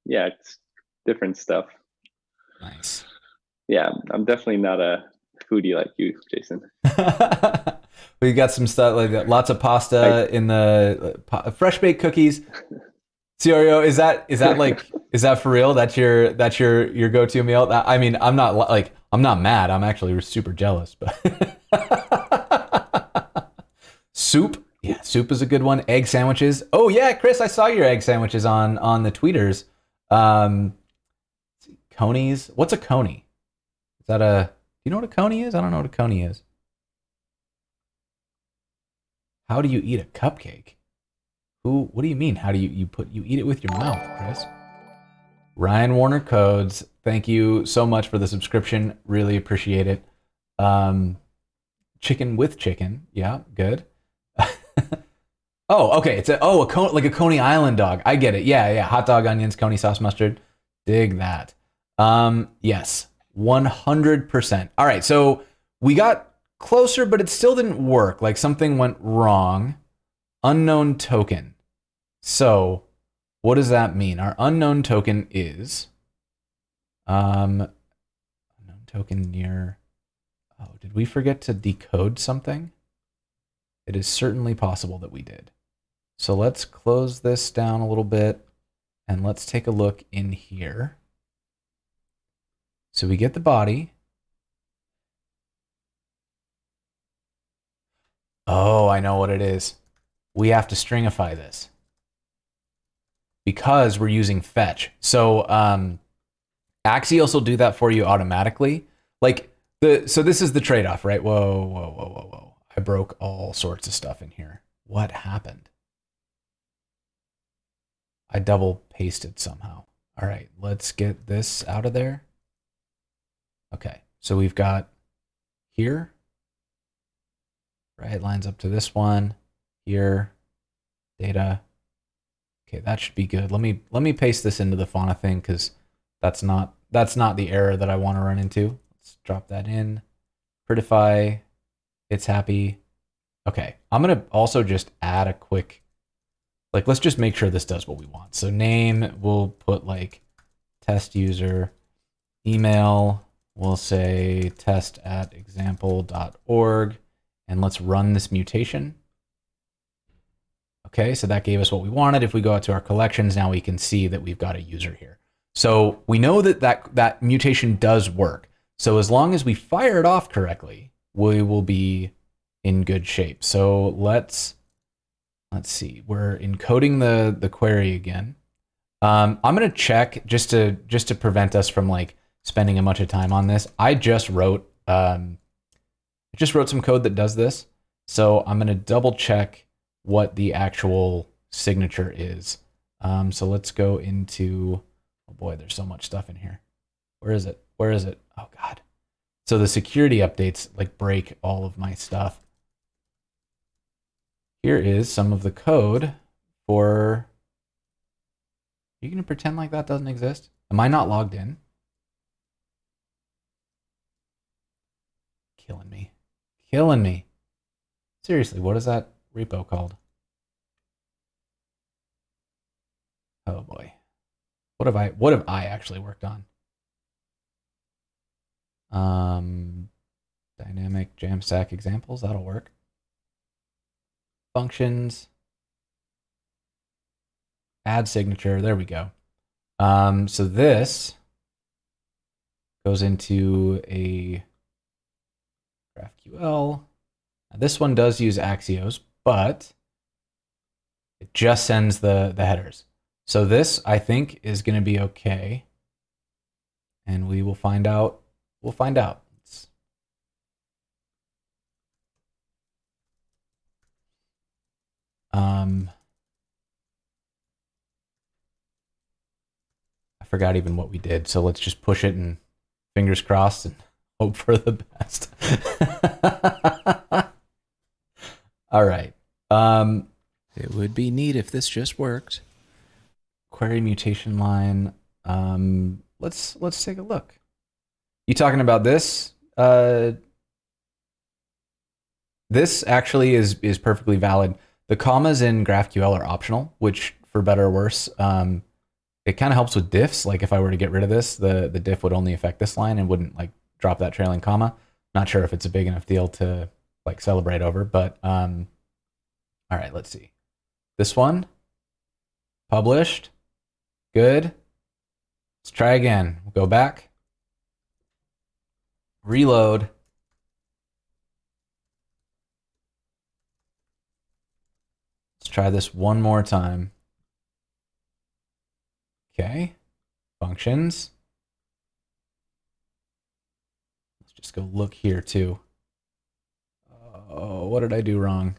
Yeah, it's different stuff. Nice. Yeah, I'm definitely not a foodie like you, Jason. We got some stuff like that. Lots of pasta in the fresh baked cookies. Ciario, is that for real? That's your go-to meal? I mean, I'm not mad. I'm actually super jealous, but soup. Yeah, soup is a good one. Egg sandwiches. Oh yeah, Chris, I saw your egg sandwiches on the tweeters. Conies. What's a coney? Is that do you know what a coney is? I don't know what a coney is. How do you eat a cupcake? What do you mean? How do you eat it with your mouth, Chris? Ryan Warner Codes, thank you so much for the subscription. Really appreciate it. Chicken with chicken. Yeah, good. Oh, okay. It's like a Coney Island dog. I get it. Yeah. Hot dog, onions, Coney sauce, mustard. Dig that. Yes, 100%. All right, so we got closer, but it still didn't work. Like something went wrong. Unknown token. So what does that mean? Our unknown token is unknown token near. Oh, did we forget to decode something? It is certainly possible that we did. So let's close this down a little bit and let's take a look in here. So we get the body. Oh, I know what it is. We have to stringify this because we're using fetch. So Axios will do that for you automatically. Like so this is the trade-off, right? Whoa. I broke all sorts of stuff in here. What happened? I double pasted somehow. All right, let's get this out of there. Okay, so we've got here, right? Lines up to this one, here, data. Okay, that should be good. Let me paste this into the Fauna thing because that's not the error that I want to run into. Let's drop that in. Prettify, it's happy. Okay, I'm gonna also just add a quick, like, let's just make sure this does what we want. So name, we'll put like test user, email, we'll say test@example.org, and let's run this mutation. Okay, so that gave us what we wanted. If we go out to our collections, now we can see that we've got a user here. So we know that that mutation does work. So as long as we fire it off correctly, we will be in good shape. So let's see. We're encoding the query again. I'm gonna check just to prevent us from like spending a bunch of time on this. I just wrote some code that does this. So I'm gonna double check what the actual signature is. So let's go into, oh boy, there's so much stuff in here. Where is it? Where is it? Oh God. So the security updates like break all of my stuff. Here is some of the code for, are you gonna pretend like that doesn't exist? Am I not logged in? Killing me. Killing me. Seriously, what is that repo called? Oh boy. What have I actually worked on? Dynamic JAMstack examples, that'll work. Functions. Add signature, there we go. So this goes into a GraphQL. Now this one does use Axios, but it just sends the headers. So this, I think, is going to be okay. And we will find out. We'll find out. I forgot even what we did. So let's just push it and fingers crossed and hope for the best. All right. It would be neat if this just worked. Query mutation line. Let's take a look. You talking about this? This actually is perfectly valid. The commas in GraphQL are optional, which for better or worse, it kind of helps with diffs. Like if I were to get rid of this, the diff would only affect this line and wouldn't like drop that trailing comma. Not sure if it's a big enough deal to like celebrate over, but all right, let's see. This one, published, good. Let's try again. We'll go back, reload. Let's try this one more time. Okay, functions. Let's just go look here too. Oh, what did I do wrong?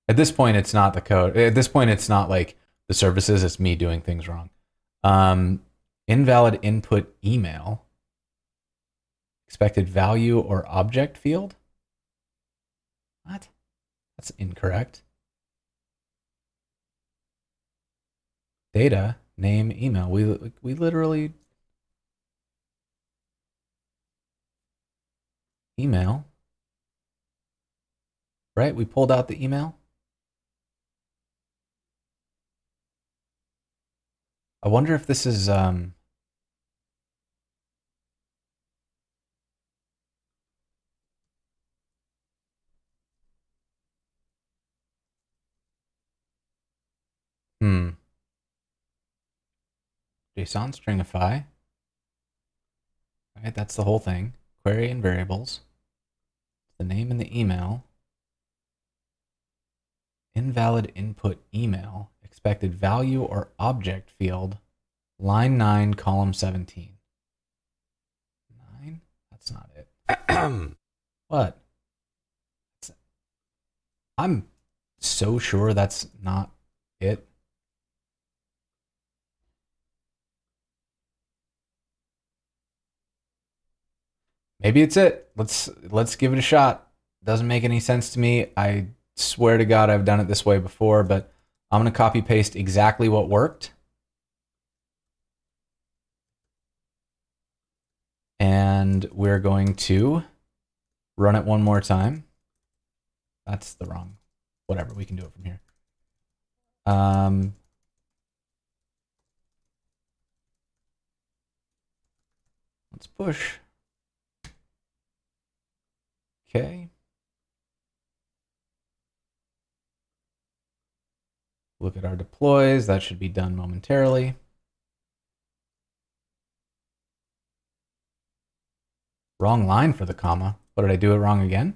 At this point, it's not the code. At this point, it's not like the services. It's me doing things wrong. Invalid input email. Expected value or object field. What? That's incorrect. Data, name, email. We literally email. Right? We pulled out the email. I wonder if this is JSON stringify. Right, that's the whole thing. Query and variables. The name and the email. Invalid input email. Expected value or object field. Line 9, column 17. 9? That's not it. What? I'm so sure that's not it. Maybe it's it. Let's give it a shot. Doesn't make any sense to me. I swear to God I've done it this way before, but I'm going to copy paste exactly what worked. And we're going to run it one more time. That's the wrong, whatever, we can do it from here. Let's push. Okay. Look at our deploys. That should be done momentarily. Wrong line for the comma. What, did I do it wrong again?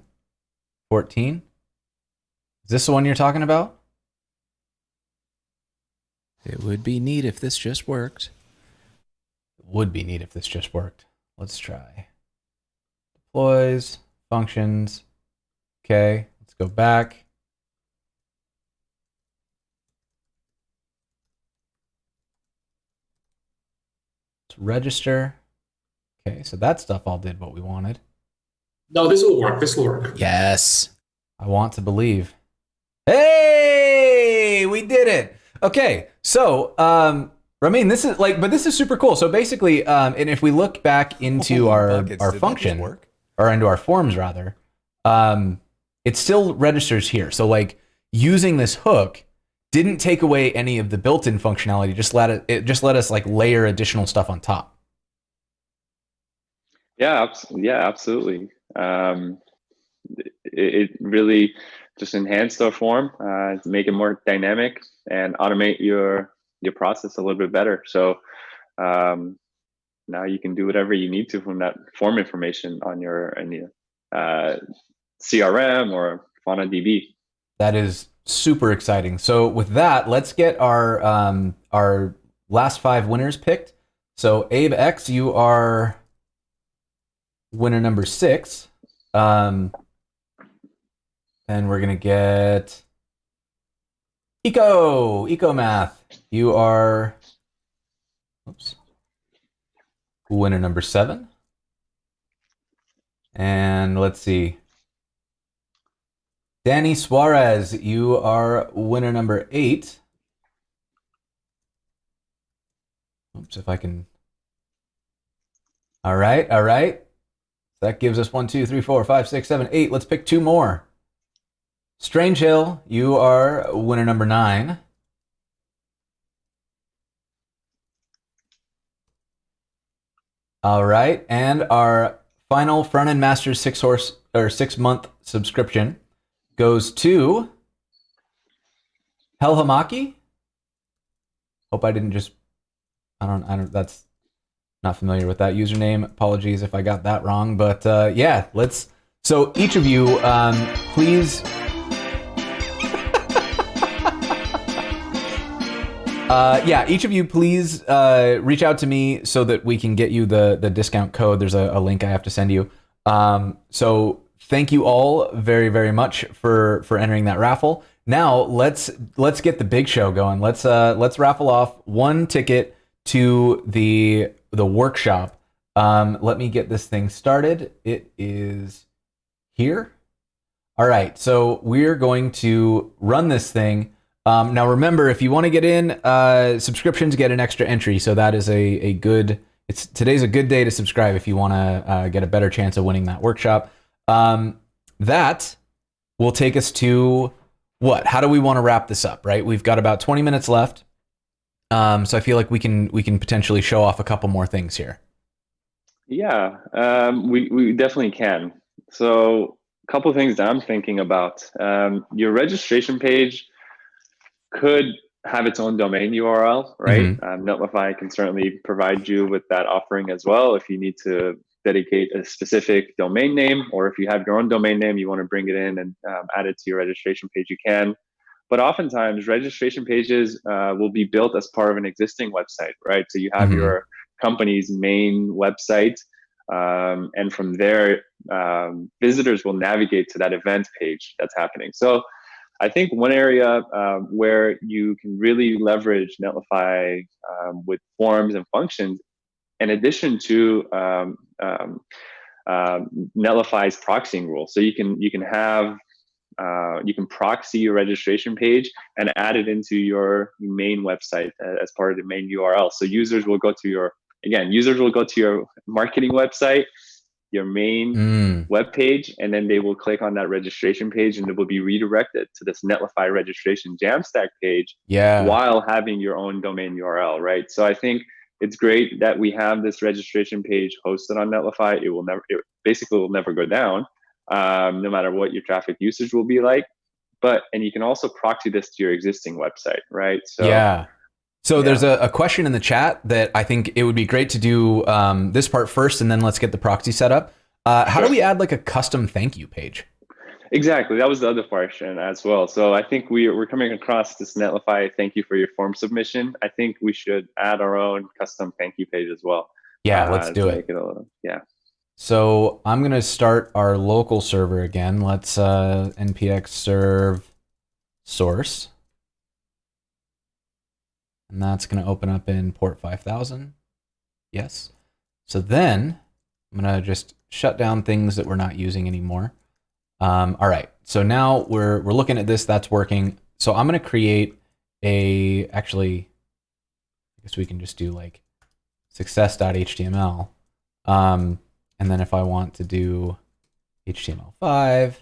14. Is this the one you're talking about? It would be neat if this just worked. It would be neat if this just worked. Let's try. Deploys, functions. Okay, let's go back. Let's register. Okay, so that stuff all did what we wanted. No, this will work. This will work. Yes. I want to believe. Hey, we did it. Okay, so Ramin, this is super cool. So basically, and if we look back into our function, or into our forms rather, it still registers here. So like using this hook didn't take away any of the built-in functionality. It just let us like layer additional stuff on top. Yeah, absolutely. It really just enhanced our form, to make it more dynamic and automate your process a little bit better. So now you can do whatever you need to from that form information on your CRM or Fauna DB. That is super exciting. So with that, let's get our last 5 winners picked. So Abe X, you are winner number 6. And we're gonna get Eco Math. You are winner number 7. And let's see. Danny Suarez, you are winner number 8. Oops, if I can. All right. That gives us 1, 2, 3, 4, 5, 6, 7, 8. Let's pick 2 more. Strange Hill, you are winner number 9. All right, and our final front-end master's 6-month subscription goes to Helhamaki. Hope I didn't just. I don't. That's not familiar with that username. Apologies if I got that wrong. But yeah, let's. So each of you, please. Each of you please reach out to me so that we can get you the discount code. There's a link I have to send you. So thank you all very, very much for entering that raffle. Now let's get the big show going. Let's raffle off 1 ticket to the workshop. Let me get this thing started. It is here. All right, so we're going to run this thing. Now remember, if you want to get in, subscriptions get an extra entry. So that is a good. Today's a good day to subscribe if you want to get a better chance of winning that workshop. That will take us to what? How do we want to wrap this up? Right, we've got about 20 minutes left. So I feel like we can potentially show off a couple more things here. Yeah, we definitely can. So a couple of things that I'm thinking about. Your registration page could have its own domain URL, right? Mm-hmm. Netlify can certainly provide you with that offering as well if you need to dedicate a specific domain name, or if you have your own domain name, you want to bring it in and add it to your registration page, you can. But oftentimes registration pages will be built as part of an existing website, right? So you have your company's main website, and from there, visitors will navigate to that event page that's happening. So I think one area where you can really leverage Netlify with forms and functions, in addition to Netlify's proxying rule. So you can proxy your registration page and add it into your main website as part of the main URL. So users will go to your marketing website, your main web page, and then they will click on that registration page, and it will be redirected to this Netlify registration JAMstack page while having your own domain URL, right? So I think it's great that we have this registration page hosted on Netlify. It basically will never go down, no matter what your traffic usage will be like. And you can also proxy this to your existing website, right? So there's a question in the chat that I think it would be great to do this part first, and then let's get the proxy set up. How do we add like a custom thank you page? Exactly. That was the other question as well. So I think we're coming across this Netlify thank you for your form submission. I think we should add our own custom thank you page as well. Yeah, let's do it. So I'm going to start our local server again. Let's npx serve source. And that's going to open up in port 5000. Yes. So then I'm going to just shut down things that we're not using anymore. All right. So now we're looking at this. That's working. So I'm going to create actually, I guess we can just do like success.html. And then if I want to do HTML5,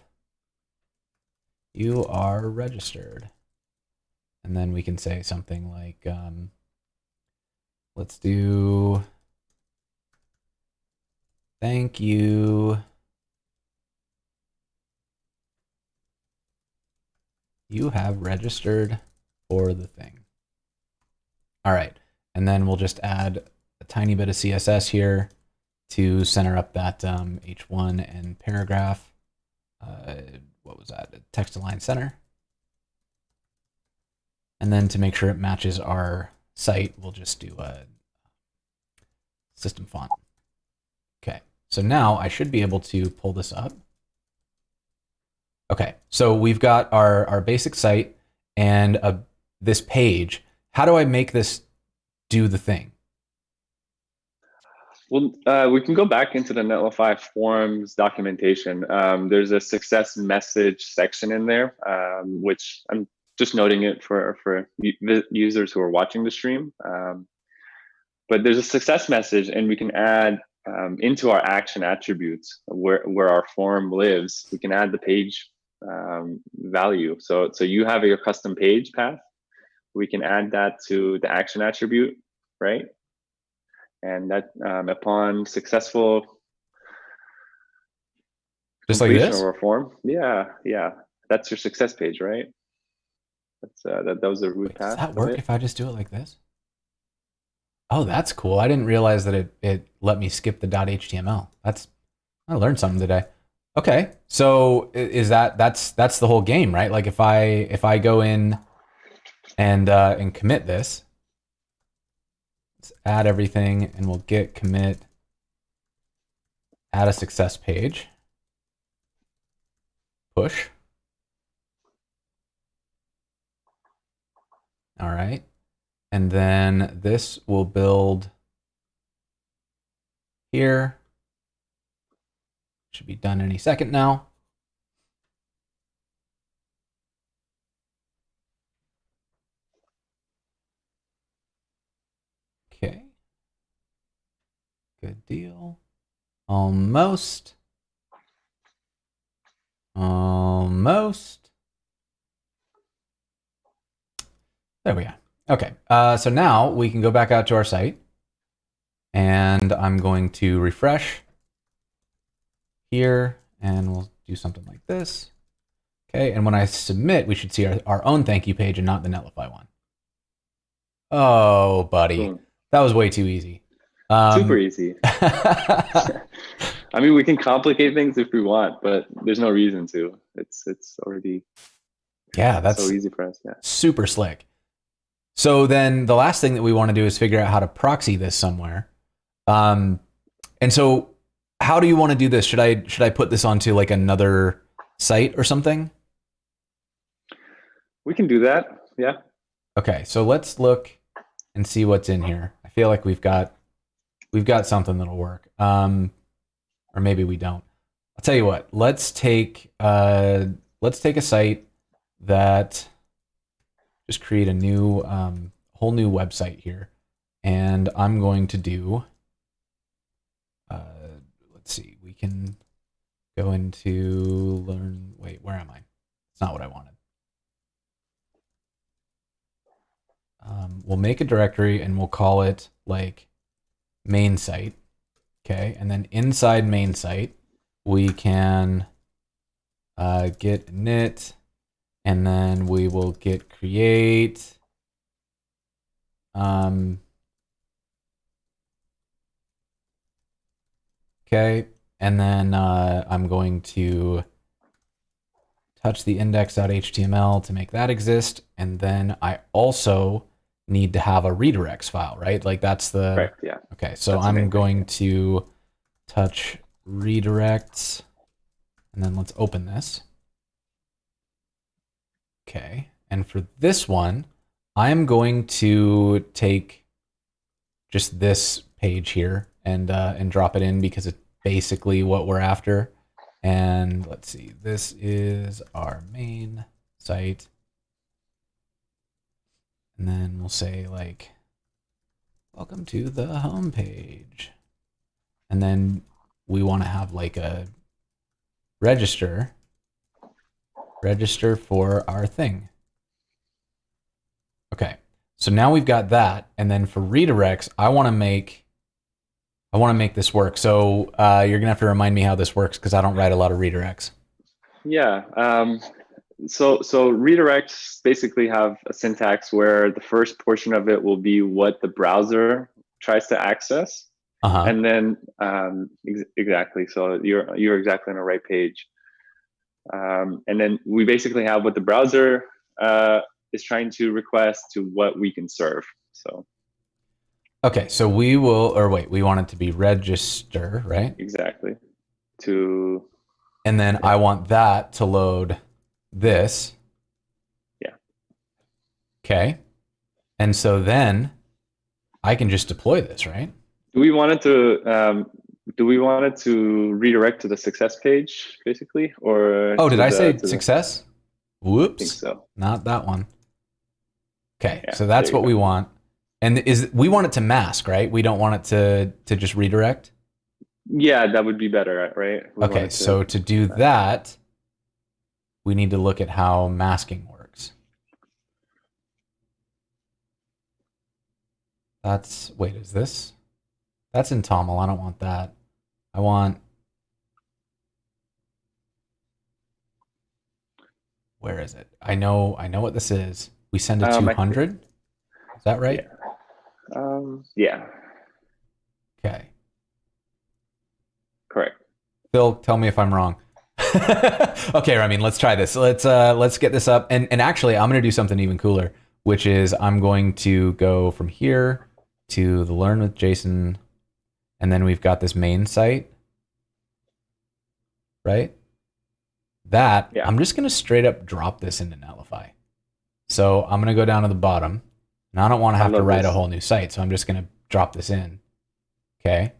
you are registered. And then we can say something like, let's do thank you. You have registered for the thing. All right. And then we'll just add a tiny bit of CSS here to center up that H1 and paragraph. What was that? Text align center. And then to make sure it matches our site, we'll just do a system font. Okay, so now I should be able to pull this up. Okay, so we've got our basic site and this page. How do I make this do the thing? Well, we can go back into the Netlify Forms documentation. There's a success message section in there, which I'm just noting it for users who are watching the stream. But there's a success message, and we can add into our action attributes where our form lives. We can add the page value. So you have your custom page path. We can add that to the action attribute, right? And that upon successful just like this of our form, yeah, that's your success page, right? That was the root path. Does that work if I just do it like this? Oh, that's cool. I didn't realize that it let me skip the .html. I learned something today. Okay, so is that's the whole game, right? Like if I go in and commit this, let's add everything, and we'll git commit, add a success page, push. All right. And then this will build here. Should be done any second now. Okay. Good deal. Almost. Almost. There we are. Okay, so now we can go back out to our site, and I'm going to refresh here, and we'll do something like this. Okay, and when I submit, we should see our own thank you page and not the Netlify one. Oh, buddy, that was way too easy. Super easy. I mean, we can complicate things if we want, but there's no reason to. It's already that's so easy for us. Yeah, super slick. So then the last thing that we want to do is figure out how to proxy this somewhere. And so how do you want to do this? Should I put this onto like another site or something? We can do that. Yeah. Okay, so let's look and see what's in here. I feel like we've got something that'll work. Or maybe we don't. I'll tell you what. Let's take a site that just create a new whole new website here, and I'm going to do. Let's see. We can go into learn. Wait, where am I? It's not what I wanted. We'll make a directory and we'll call it like main site. Okay, and then inside main site, we can git init, and then we will git create. Okay, and then I'm going to touch the index.html to make that exist, and then I also need to have a redirects file, right? Like that's the Right. Yeah. Okay, so That's the I'm main going to touch redirects, and then let's open this. Okay, and for this one, I'm going to take just this page here and drop it in because it's basically what we're after. And let's see, this is our main site. And then we'll say like, welcome to the home page. And then we want to have like a register for our thing. Okay, so now we've got that. And then for redirects, I want to make this work. So you're gonna have to remind me how this works because I don't write a lot of redirects. Yeah. So redirects basically have a syntax where the first portion of it will be what the browser tries to access, and then exactly. So you're exactly on the right page. And then we basically have what the browser is trying to request to what we can serve. So. Okay, so we will, or wait, we want it to be register, right? Exactly. And then I want that to load this. Yeah. Okay. And so then I can just deploy this, right? Do we want it to redirect to the success page, basically, or? Oh, did I say success? Whoops. I think so. Not that one. Okay, Yeah, so that's what we want. And we want it to mask, right? We don't want it to just redirect? Yeah, that would be better, right? Okay, so to do that, we need to look at how masking works. Wait, is this? That's in TOML. I don't want that. I want... Where is it? I know what this is. We send a 200? Is that right? Yeah. Okay. Correct. Phil, tell me if I'm wrong. Okay, Ramin, let's try this. Let's get this up. And actually, I'm going to do something even cooler, which is I'm going to go from here to the Learn with Jason, and then we've got this main site, right? I'm just going to straight up drop this into Netlify. So I'm going to go down to the bottom, and I don't want to have to write a whole new site, so I'm just going to drop this in. Okay.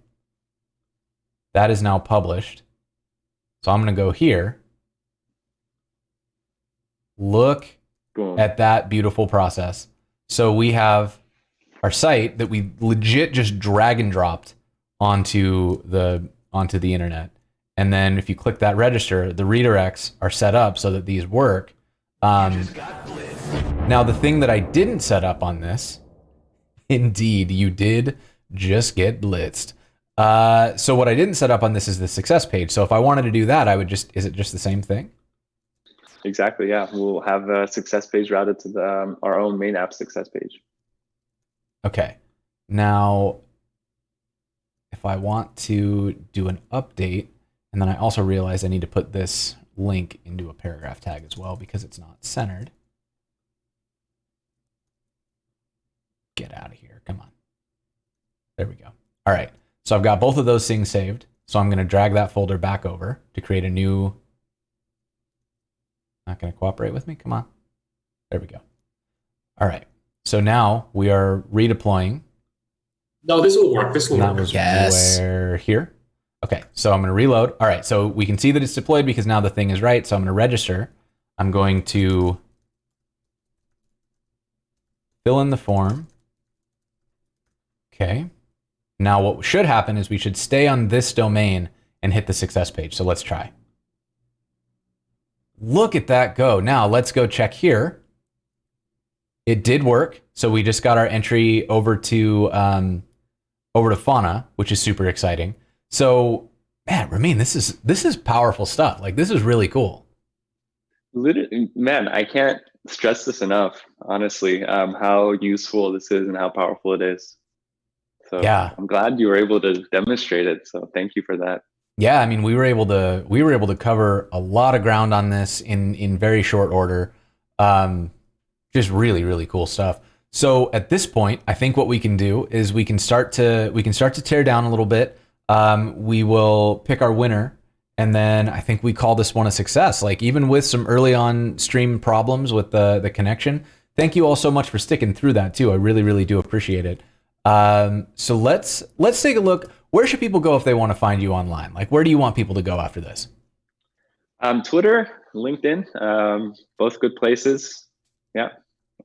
That is now published. So I'm going to go here. Look at that beautiful process. So we have our site that we legit just drag and dropped onto the internet. And then if you click that register, the redirects are set up so that these work. Now, the thing that I didn't set up on this, indeed, you did just get blitzed. So what I didn't set up on this is the success page. So if I wanted to do that, I would is it just the same thing? Exactly, yeah. We'll have a success page routed to our own main app success page. Okay. Now, if I want to do an update, and then I also realize I need to put this link into a paragraph tag as well because it's not centered. Get out of here. Come on. There we go. All right. So I've got both of those things saved. So I'm going to drag that folder back over to create a new... Not going to cooperate with me? Come on. There we go. All right. So now we are redeploying. No, this will work. This will That work. was Yes. where here. Okay, so I'm going to reload. All right, so we can see that it's deployed because now the thing is right. So I'm going to register. I'm going to fill in the form. Okay. Now what should happen is we should stay on this domain and hit the success page. So let's try. Look at that go. Now let's go check here. It did work. So we just got our entry over to Fauna, which is super exciting. So, man, Ramin, this is powerful stuff. Like, this is really cool. Literally, man, I can't stress this enough, honestly, how useful this is and how powerful it is. So Yeah. I'm glad you were able to demonstrate it. So thank you for that. Yeah, I mean, we were able to cover a lot of ground on this in very short order. Just really, really cool stuff. So at this point, I think what we can do is we can start to tear down a little bit. We will pick our winner, and then I think we call this one a success. Like, even with some early on stream problems with the connection. Thank you all so much for sticking through that too. I really, really do appreciate it. So let's take a look. Where should people go if they want to find you online? Like, where do you want people to go after this? Twitter, LinkedIn, both good places. Yeah,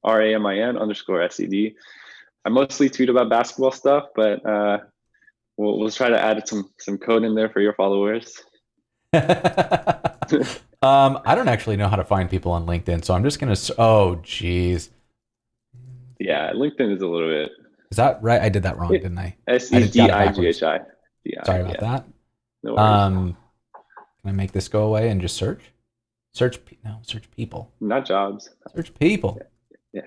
RAMIN_SED. I mostly tweet about basketball stuff, but we'll try to add some code in there for your followers. I don't actually know how to find people on LinkedIn, so I'm just gonna. Oh, geez. Yeah, LinkedIn is a little bit. Is that right? I did that wrong, didn't I? SEDIGHI. Sorry about that. No worries. Can I make this go away and just search? Search people. Not jobs. Search people. Yeah.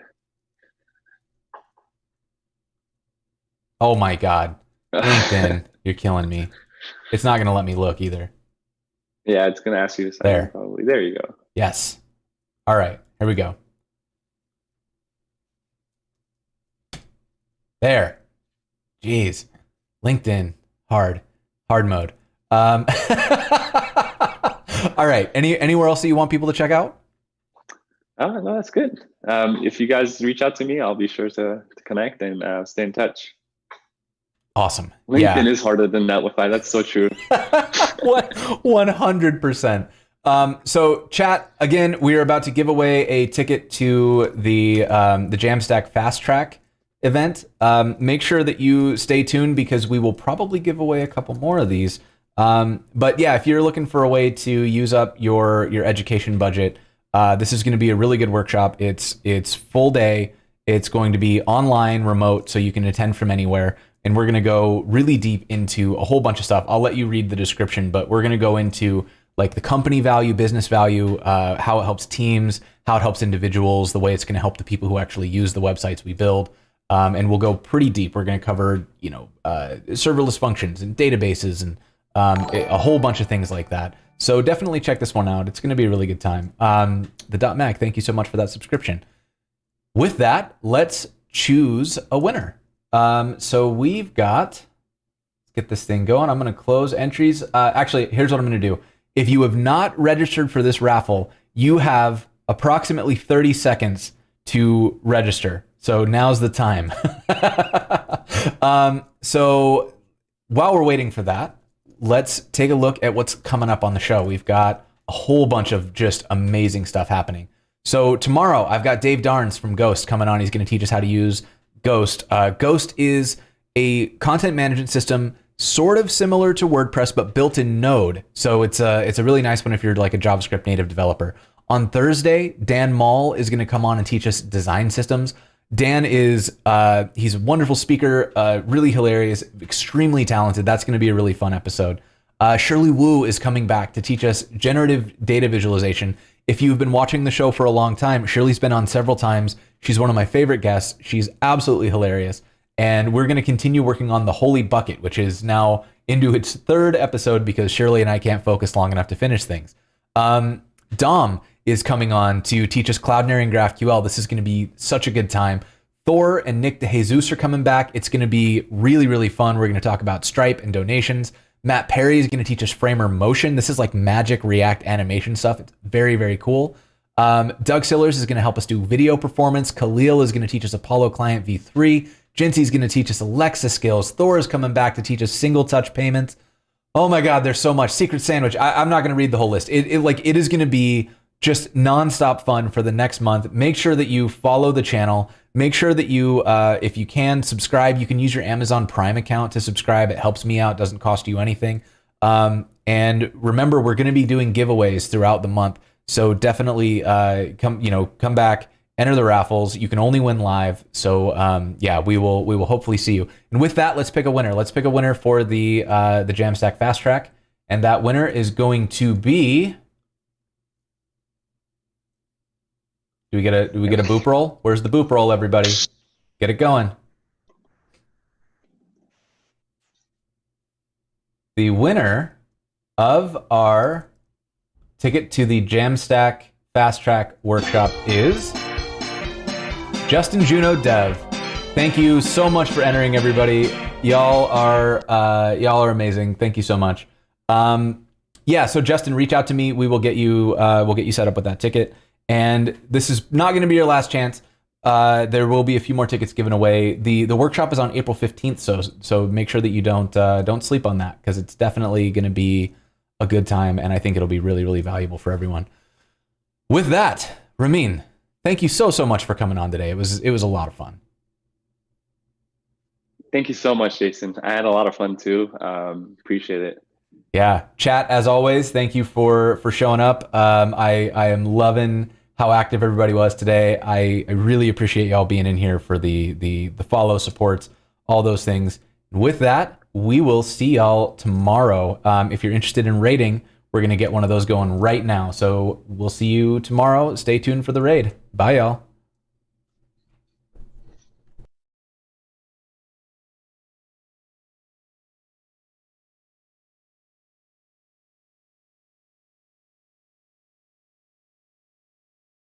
Oh my God. LinkedIn, you're killing me. It's not gonna let me look either. Yeah, it's gonna ask you to sign in probably. There you go. Yes. All right, here we go. There. Jeez. LinkedIn, hard mode. All right. Anywhere else that you want people to check out? Oh, no, that's good. If you guys reach out to me, I'll be sure to connect and stay in touch. Awesome. LinkedIn is harder than Netlify. That's so true. 100%. So chat, again, we are about to give away a ticket to the JAMstack Fast Track event. Make sure that you stay tuned because we will probably give away a couple more of these. But yeah, if you're looking for a way to use up your education budget, this is going to be a really good workshop. It's full day. It's going to be online, remote, so you can attend from anywhere. And we're going to go really deep into a whole bunch of stuff. I'll let you read the description, but we're going to go into like the company value, business value, how it helps teams, how it helps individuals, the way it's going to help the people who actually use the websites we build. And we'll go pretty deep. We're going to cover, serverless functions and databases and a whole bunch of things like that. So definitely check this one out. It's going to be a really good time. The .Mac, thank you so much for that subscription. With that, let's choose a winner. So we've got, let's get this thing going. I'm going to close entries. Actually, here's what I'm going to do. If you have not registered for this raffle, you have approximately 30 seconds to register. So now's the time. So while we're waiting for that, let's take a look at what's coming up on the show. We've got a whole bunch of just amazing stuff happening. So tomorrow I've got Dave Darns from Ghost coming on. He's going to teach us how to use Ghost. Ghost is a content management system sort of similar to WordPress, but built in Node. So it's a really nice one if you're like a JavaScript native developer. On Thursday, Dan Mall is going to come on and teach us design systems. Dan is, he's a wonderful speaker, really hilarious, extremely talented. That's going to be a really fun episode. Shirley Wu is coming back to teach us generative data visualization. If you've been watching the show for a long time, Shirley's been on several times. She's one of my favorite guests. She's absolutely hilarious. And we're going to continue working on the Holy Bucket, which is now into its third episode because Shirley and I can't focus long enough to finish things. Dom is coming on to teach us Cloudinary and GraphQL. This is going to be such a good time. Thor and Nick DeJesus are coming back. It's going to be really, really fun. We're going to talk about Stripe and donations. Matt Perry is going to teach us Framer Motion. This is like magic React animation stuff. It's very, very cool. Doug Sillers is going to help us do video performance. Khalil is going to teach us Apollo Client v3. Jincy's going to teach us Alexa skills. Thor is coming back to teach us single touch payments. Oh my God, there's so much. Secret Sandwich. I'm not going to read the whole list. It is going to be just nonstop fun for the next month. Make sure that you follow the channel. Make sure that you, if you can, subscribe. You can use your Amazon Prime account to subscribe. It helps me out. Doesn't cost you anything. And remember, we're going to be doing giveaways throughout the month. So definitely come back, enter the raffles. You can only win live. So yeah, we will hopefully see you. And with that, let's pick a winner. Let's pick a winner for the JAMstack Fast Track. And that winner is going to be... Do we get a boop roll? Where's the boop roll, everybody? Get it going. The winner of our ticket to the JAMstack Fast Track Workshop is Justin Juno Dev. Thank you so much for entering, everybody. Y'all are amazing. Thank you so much. Yeah, so Justin, reach out to me. We will get you set up with that ticket. And this is not going to be your last chance. There will be a few more tickets given away. The workshop is on April 15th, so make sure that you don't sleep on that, because it's definitely going to be a good time, and I think it'll be really, really valuable for everyone. With that, Ramin, thank you so much for coming on today. It was a lot of fun. Thank you so much, Jason. I had a lot of fun too. Appreciate it. Yeah, chat, as always, thank you for showing up. I am loving how active everybody was today. I really appreciate y'all being in here for the follow, supports, all those things. And with that, we will see y'all tomorrow. If you're interested in raiding, we're going to get one of those going right now. So we'll see you tomorrow. Stay tuned for the raid. Bye, y'all.